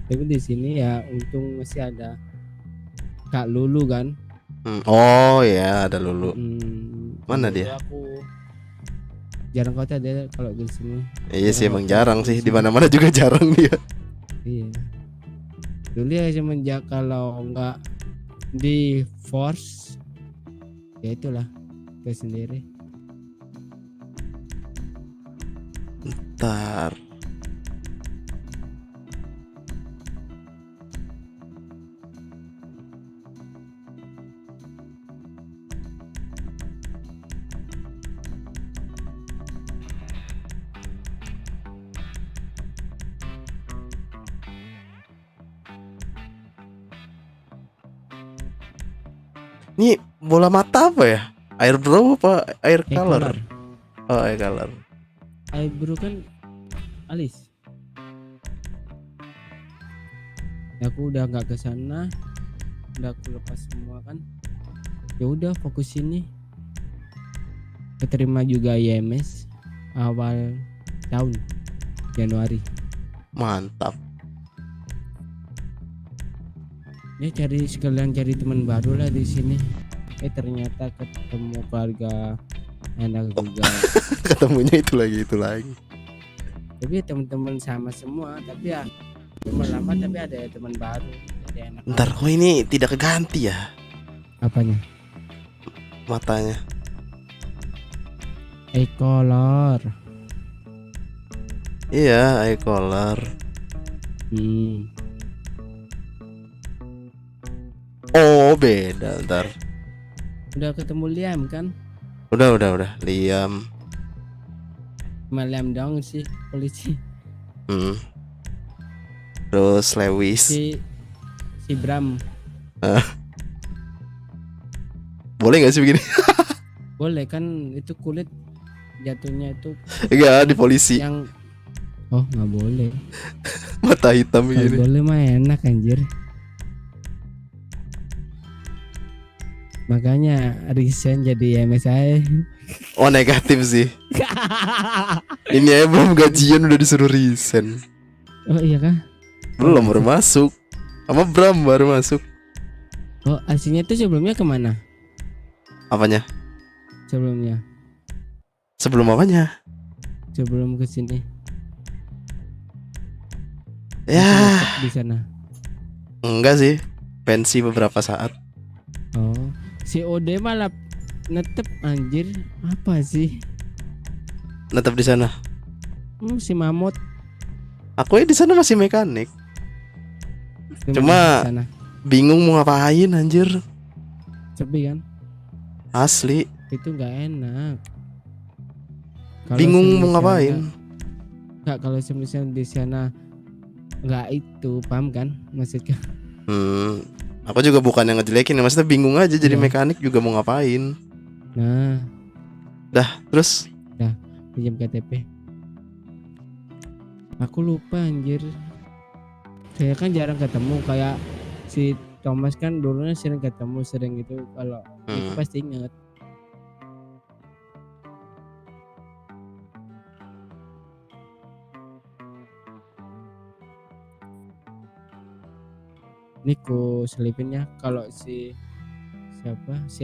Tapi di sini ya untung masih ada Kak Lulu kan. Oh ya ada Lulu. Mana Lulu dia? Aku jarang kota dia kalau di sini. Iya sih emang jarang sih, di mana-mana juga jarang dia. Iya. Dulu ya semenjak kalau nggak di force ya itulah ke sendiri. Ntar. Ini bola mata apa ya? Air brow apa air color? color. Oh air color. Eyebrow kan alis. Ya, aku udah nggak ke sana, udah aku lepas semua kan. Ya udah fokus sini. Keterima juga IMS awal tahun Januari. Mantap. Ya cari sekalian cari teman baru lah di sini. Ternyata ketemu keluarga enak juga. Ketemunya itu lagi. Tapi ya teman-teman sama semua, tapi ya cuma lama tapi ada teman baru. Jadi enak. Ntar kok ini tidak keganti ya Apanya? matanya? Eye color. Iya eye color. Oh beda ntar. Udah ketemu Liam kan? Udah Liam. Cuma Liam dong sih polisi. Terus Lewis. Si Bram. Boleh nggak sih begini? Boleh kan itu kulit jatuhnya itu. Enggak di polisi. Yang oh nggak boleh. Mata hitam Kalau begini. boleh mah enak anjir. Makanya resign jadi MSI. Oh negatif sih. Ini aja belum gajian udah disuruh resign. Oh iya kah? Belum, baru masuk. Sama Bram baru masuk. Oh aslinya tuh sebelumnya kemana? Apanya? Sebelumnya. Sebelum apanya? Sebelum kesini. Ya. Di sana. Enggak sih. Pensi beberapa saat. Oh, si Ode malah netep anjir. Apa sih? Netep di sana. Si Mamut. Aku di sana masih mekanik. Cuma bingung mau ngapain anjir. Sepi kan? Asli. Itu nggak enak. Bingung mau ngapain? Nggak, kalau semisal di sana nggak itu, paham kan maksudnya? Aku juga bukan yang ngejelekin, maksudnya bingung aja jadi mekanik juga mau ngapain. Nah, dah terus? Dah, pinjam KTP. Aku lupa anjir. Saya kan jarang ketemu, kayak si Thomas kan dulunya sering ketemu, sering gitu. Kalau itu pasti inget. Ini ku selipin ya, kalau si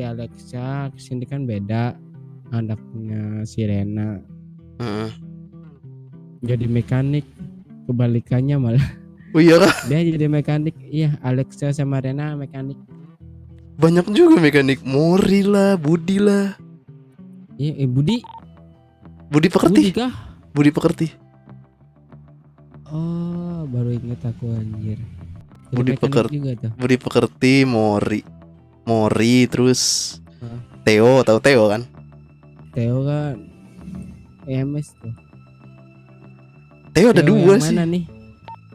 Alexa kesini kan beda, anaknya si Rena. Jadi mekanik, kebalikannya malah. Oh iya kah? Dia jadi mekanik, iya, Alexa sama Rena mekanik. Banyak juga mekanik, Mori lah, Budi lah. Iya, Budi pekerti. Budi kah? Budi pekerti. Oh, baru inget aku anjir. Budi pekerti, Mori terus Theo, tahu Theo kan? Theo kan EMS tuh. Theo ada dua sih. Mana nih?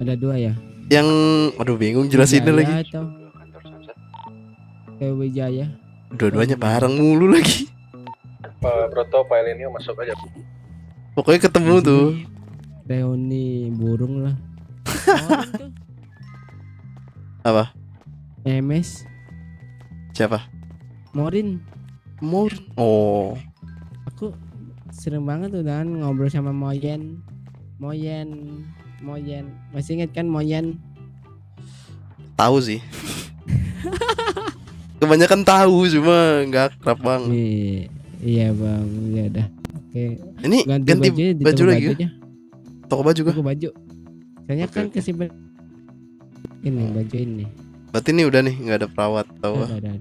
Ada dua ya? Yang aduh bingung jelasinnya lagi. Atau Theo Wijaya. Dua-duanya bareng mulu lagi. Pak Broto, Pak Elenio masuk aja. Pokoknya ketemu tuh. Reuni burung lah. Apa? EMS. Siapa? Morin. Oh. Aku sering banget tuh dan ngobrol sama Moyen. Masih inget kan Moyen? Tahu sih. Kebanyakan tahu cuma nggak akrab bang. Iya bang, ya udah. Oke. Ini ganti baju lagi ya? Toko baju kah? Toko baju. Soalnya kan kesimpan ini baju ini. Berarti ini udah nih, nggak ada perawat tau? Udah.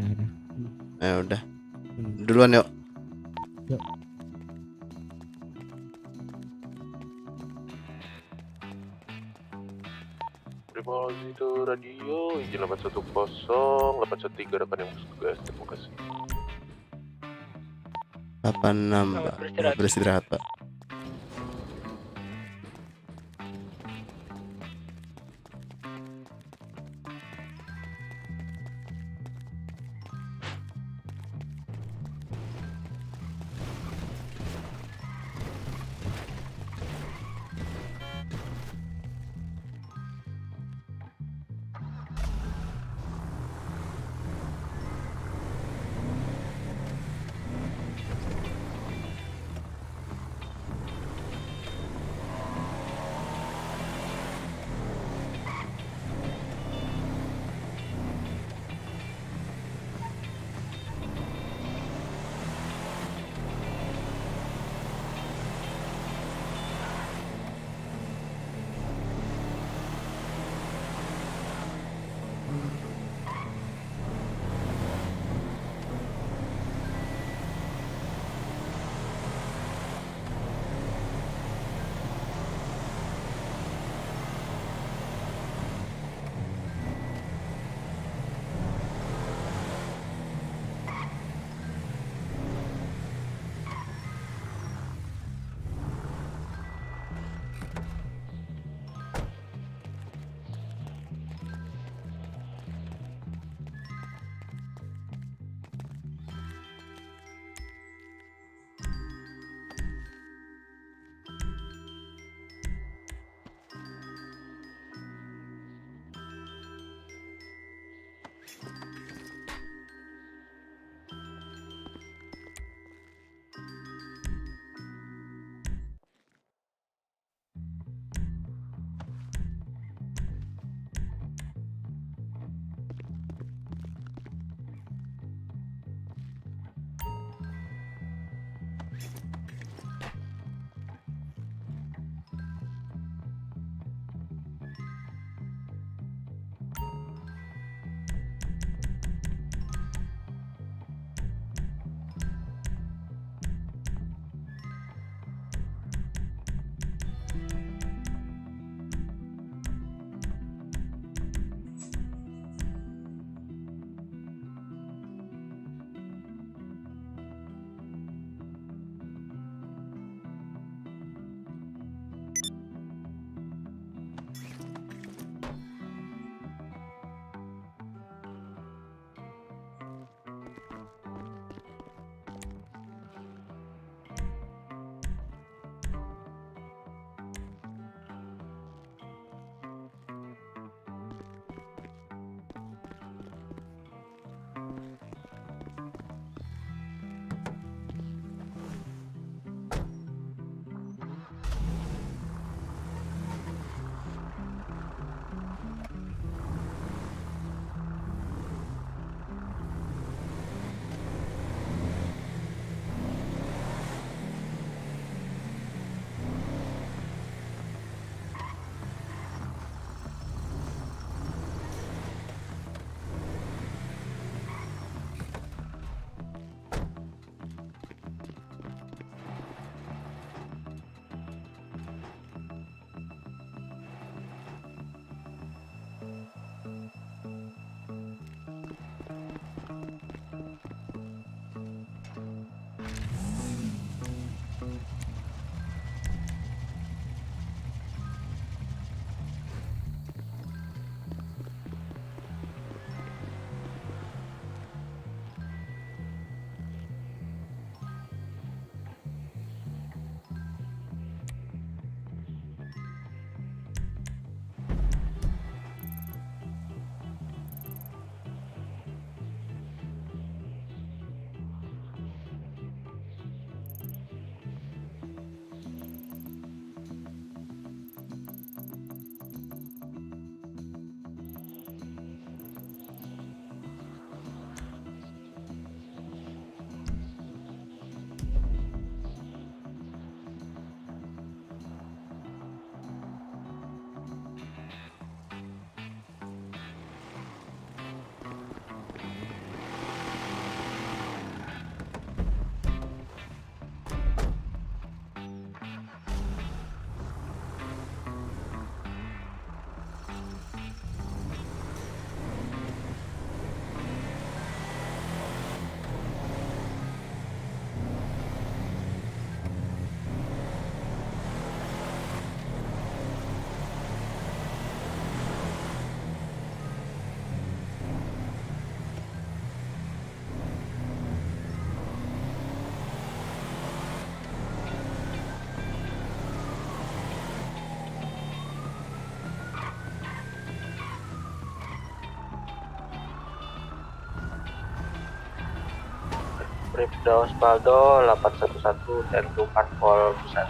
Ya udah. Duluan yuk. Yuk. Terima kasih itu radio izin 810 813 rekan yang masuk tugas. Terima kasih. 86 Pak. Beristirahat Pak. Bribda Osvaldo 811 Tentu Parpol Pusat.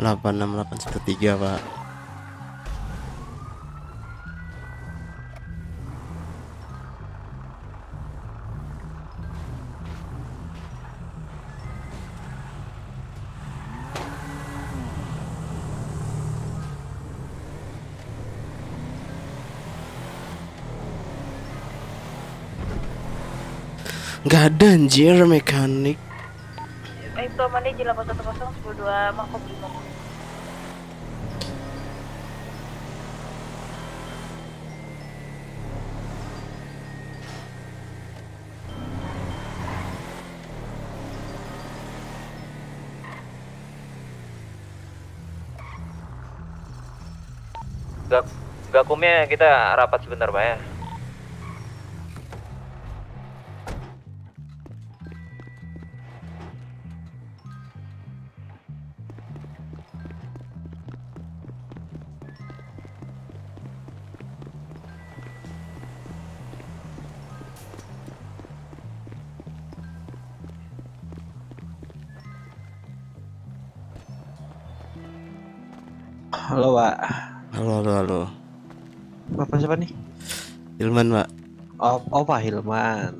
Delapan enam 813 Pak. Gak ada anjir mekanik. Itu amannya J 810 102 Makom 5. Gakumnya kita rapat sebentar Pak ya. Halo Pak. Halo. Bapak siapa nih? Hilman Pak. Oh Pak Hilman.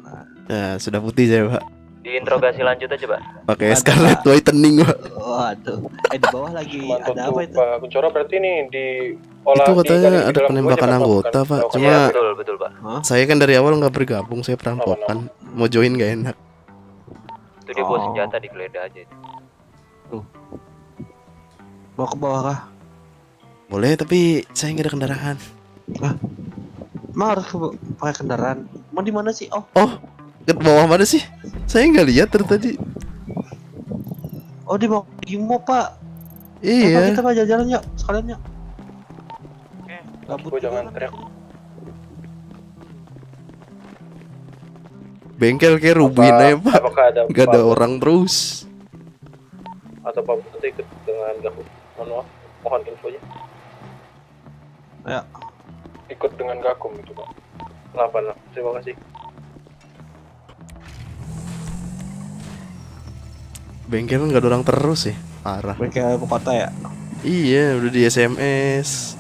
Ya sudah putih saya Pak. Diinterogasi lanjut aja Pak. Pakai Scarlet Whitening Pak. Waduh. Di bawah lagi ada apa itu? Pak Kuncoro berarti nih di Itu katanya ada penembakan anggota Pak. Cuma Iya betul Pak. saya kan dari awal nggak bergabung, saya perampokan. Mau join gak enak. Itu dia bawa senjata digeledah aja. Mau ke bawah kah? Boleh tapi saya nggak ada kendaraan. Emang harus pakai kendaraan? Mau di mana sih? Oh, ke bawah mana sih? Saya nggak lihat dari tadi. Oh di bawah Gimo Pak. Iya. Kita jalan-jalan yuk, sekalian yuk. Gabut jangan teriak. Bengkel kayak rubuhin aja Pak. Apakah ada Gak ada orang terus. Atau Pak Putri ikut dengan Gakum? Mohon infonya. Ya. Ikut dengan Gakum itu Pak. 8. Terima kasih. Bengkel nggak ada orang terus ya, parah. Bengkel ibu kota ya? Iya, udah di SMS.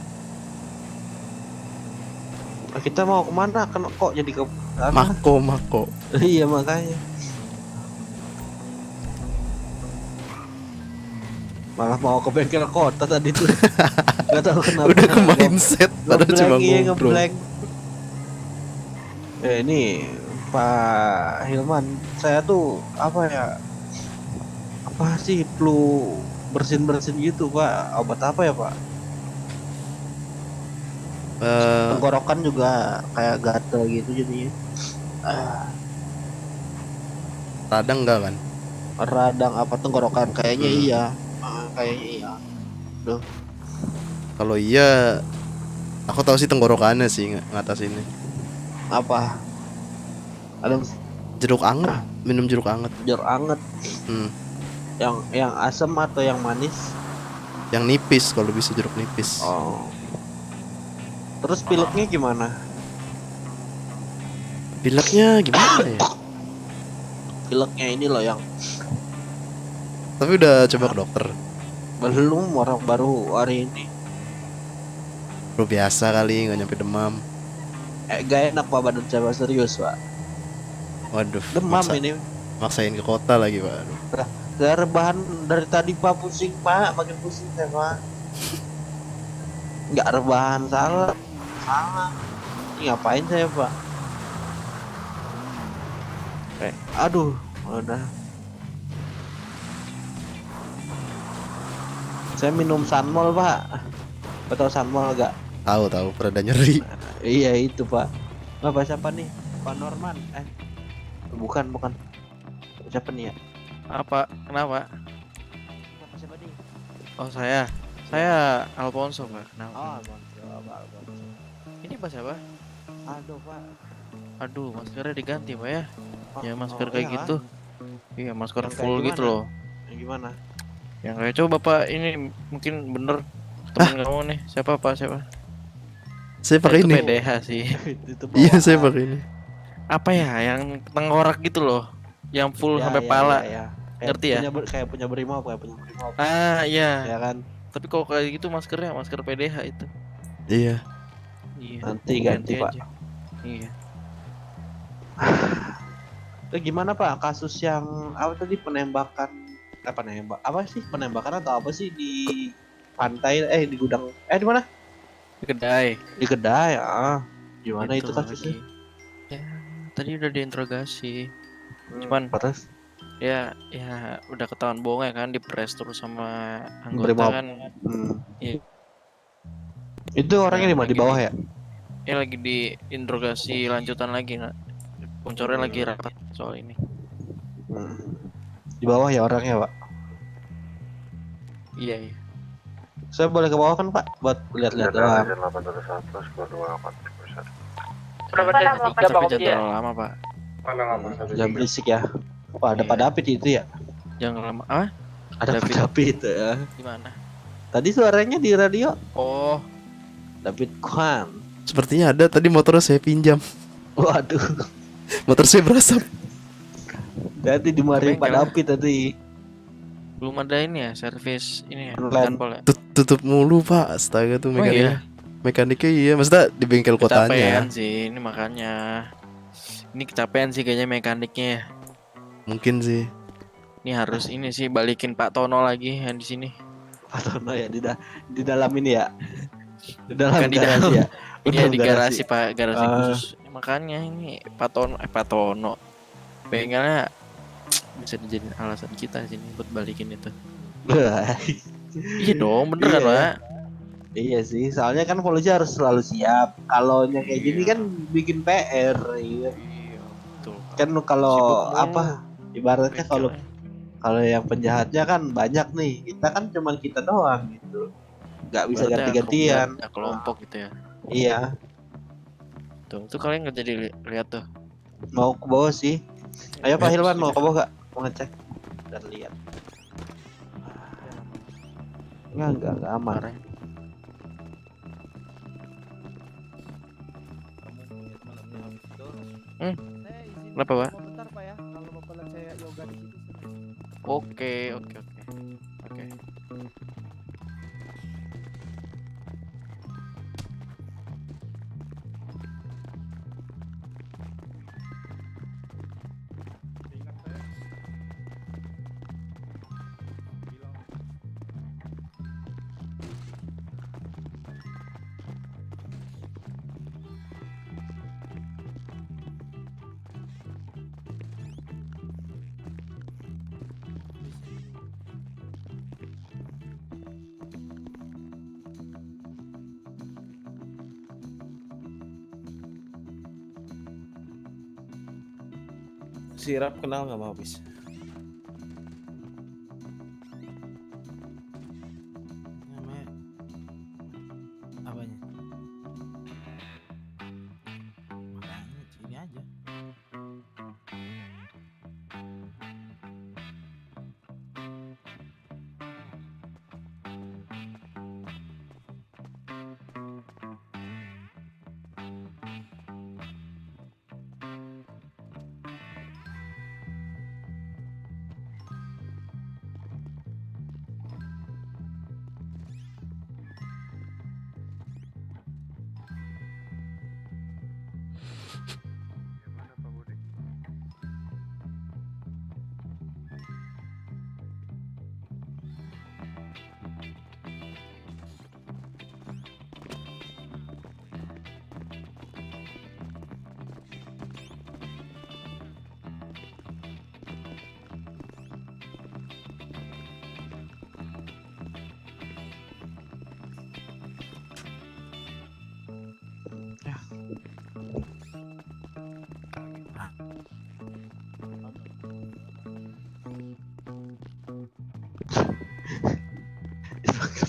Kita mau kemana? Kan kok jadi ke Mako. Iya makanya. Malah mau ke bengkel kota tadi tuh. Gak tahu kenapa. Udah ke mindset, padahal cuma ngobrol. Ini Pak Hilman, saya tuh apa sih flu bersin gitu Pak? Obat apa ya Pak? Tenggorokan juga kayak gatel gitu jadinya. Radang enggak kan? Radang apa tenggorokan? Kayaknya iya. Kayaknya iya. Duh. Kalau iya, aku tahu sih tenggorokannya sih ngatasinnya. Apa? Ada jeruk anget, minum jeruk anget. Jeruk anget. Yang asam atau yang manis? Yang nipis kalau bisa jeruk nipis. Oh. Terus pileknya gimana? Pileknya gimana ya? Pileknya ini loh yang. Tapi udah coba ke dokter. Belum, orang baru hari ini. Bro biasa kali nggak nyampe demam. Gak enak Pak badan saya serius Pak. Waduh. Demam ini. Maksain ke kota lagi Pak. Gak rebahan dari tadi Pak, pusing Pak, makin pusing saya Pak. Gak rebahan salah. Ini ngapain saya Pak? Aduh, udah. Saya minum Sunmol Pak. Betul Sunmol gak? Tahu pereda nyeri. Iya itu Pak. Bapak siapa nih? Pak Norman? Bukan. Siapa nih ya? Apa? Kenapa? Bapak siapa nih? Oh saya Alfonso Pak. Kenapa? Oh Alfonso. Ini Pak siapa? Aduh Pak. Aduh, maskernya diganti Pak ya. Ya masker oh, kayak iya, gitu. Iya, masker Yang kayak full gitu gimana? loh. Yang gimana? Yang kayak coba Bapak ini mungkin bener temen kamu nih. Siapa Pak? Siapa? Saya pakai Itu ini. PDH sih. Itu Iya, bawaan. saya pakai ini. Apa ya? Yang tengkorak gitu loh. Yang full Ya, sampai ya, pala. ya, ya. Ngerti ya? Kayak punya Brimob, kayak punya Brimob. Ah, iya. Ya kan? Tapi kalau kayak gitu maskernya masker PDH itu. Iya. Iya. Nanti ganti, Pak. aja. Iya. Itu gimana Pak kasus yang apa tadi penembakan apa sih penembakan atau apa sih di pantai di gudang di mana? Di kedai. Di kedai gimana itu kasusnya? Ya, tadi udah diinterogasi. Cuman terus ya udah ketahuan bohong ya kan, dipres terus sama anggota Brimob. kan. Iya. Itu orangnya di mana? Di bawah ya? Ya lagi diinterogasi lanjutan lagi, nak. Boncornya lagi rapat soal ini. Di bawah ya orangnya, Pak? Iya. Saya boleh ke bawah kan, Pak? Buat lihat-lihat doang. Tapi jangan terlalu lama, Pak. Jangan berisik ya. Wah, ada Pak David itu ya? Jangan lama. Ah? Ada Pak David ya. Di mana? Tadi suaranya di radio. Oh, David Kwan. Sepertinya ada, tadi motornya saya pinjam. Waduh. Motor saya berasap. Tadi dimarahin Pak David tadi. Belum ada ini ya, servis ini ya, Online. kanpol ya. Tutup mulu Pak, astaga tuh Oh, mekaniknya. iya? Mekaniknya iya, maksudnya di bengkel kotanya. Kecapean sih, ini makanya. Ini kecapean sih kayaknya mekaniknya ya. Mungkin sih. Ini harus ini sih balikin Pak Tono lagi yang di sini. Pak Tono ya di dalam ini ya. Di dalam Bukan di garasi dalam. ya. Ini Dalam di garasi Pak, garasi Ah. khusus. Makanya ini Pak Tono. Bengkelnya bisa dijadiin alasan kita sini buat balikin itu. Iya dong, bener kan Iya. Pak? Iya sih, soalnya kan polisi harus selalu siap. Kalau yang kayak gini kan bikin PR, iya. Betul. Kan kalau Sibuk mulu. apa? Ibaratnya kalau yang penjahatnya kan banyak nih, kita kan cuman kita doang gitu. Nggak bisa Ibaratnya ganti-gantian. ada kelompok gitu ya. Iya, Tuh kalian nggak jadi lihat tuh. mau ke bawah sih. Ayo Pak Hilman mau ke bawah gak? Mau ngecek dan lihat. Enggak aman. Kenapa Pak? Komentar Pak ya, kalau Bapak lihat saya yoga di situ. Oke. Si Rap kenal nggak sama Habis? Namanya apanya? Makanya sini aja.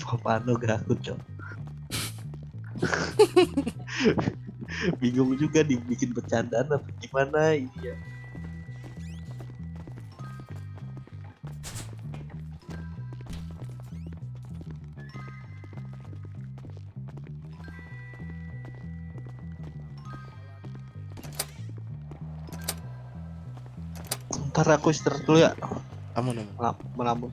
Papano gakut cok. Bingung juga dibikin bercandaan apa gimana ini ya. Ntar aku istirahat dulu ya. Aman. Melamun.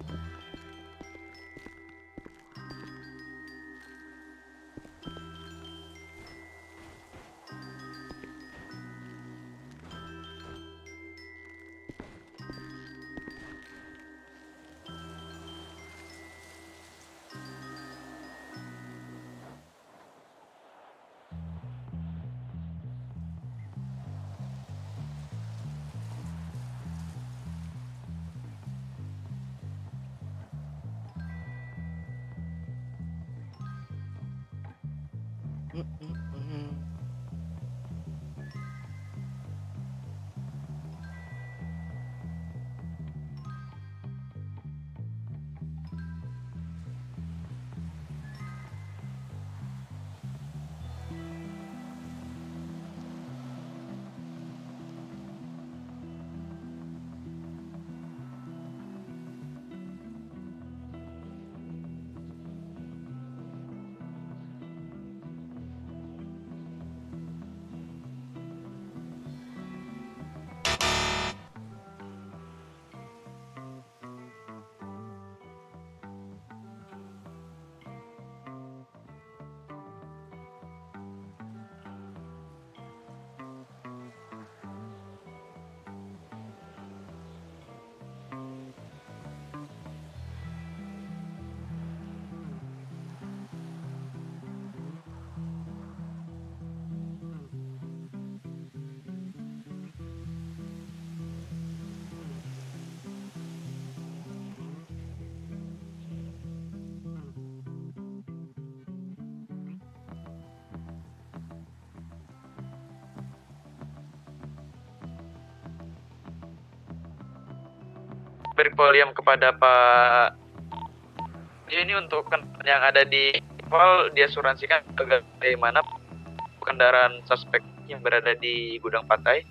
Beri poliam kepada Pak. Ini untuk yang ada di Val diasuransikan bagaimana kendaraan suspek yang berada di gudang pantai.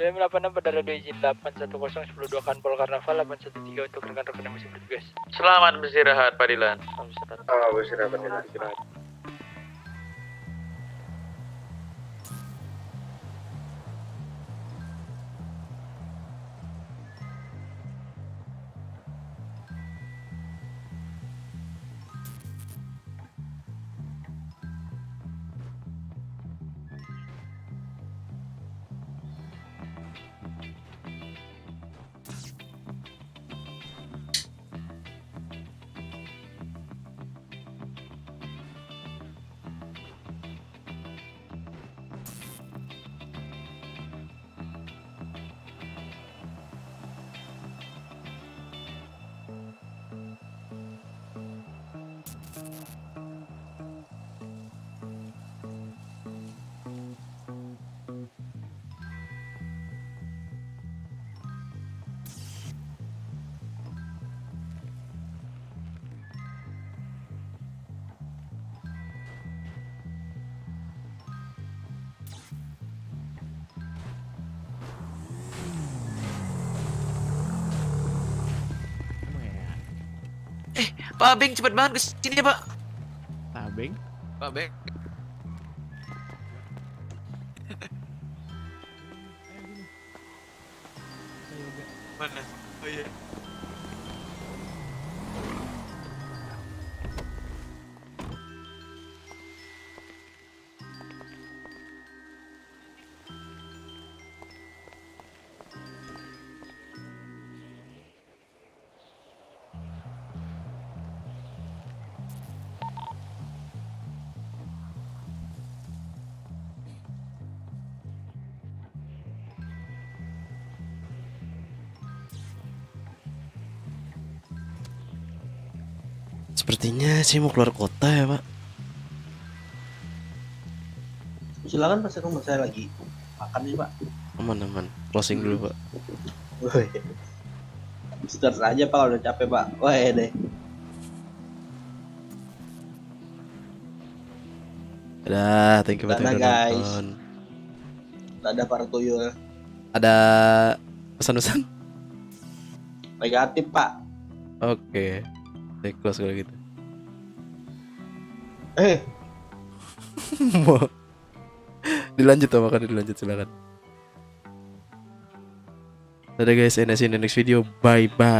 BM 86 pada radio izin 810 10 2 Kanpol Karnaval 813 untuk rekan-rekan yang masih bertugas. Selamat beristirahat, Pak Dilan. Beristirahat, Pak Dilan. Pak Beng cepet banget ke sini Pak. Tabeng. Pak Beng. Mana? Oh iya. Sepertinya sih mau keluar kota ya Pak. Silakan Pak, rumah saya lagi makan nih Pak. Aman. Closing dulu Pak. Woi. Start aja Pak, udah capek Pak. Wah deh. Dadah, thank you Pak. Dadah, udah guys. nonton. Dadah para tuyul. Ada pesan-pesan? Negatif Pak. Oke. Saya close kalau gitu. Mau dilanjut atau makan dilanjut silakan. Dadah guys, see you in the next video. Bye bye.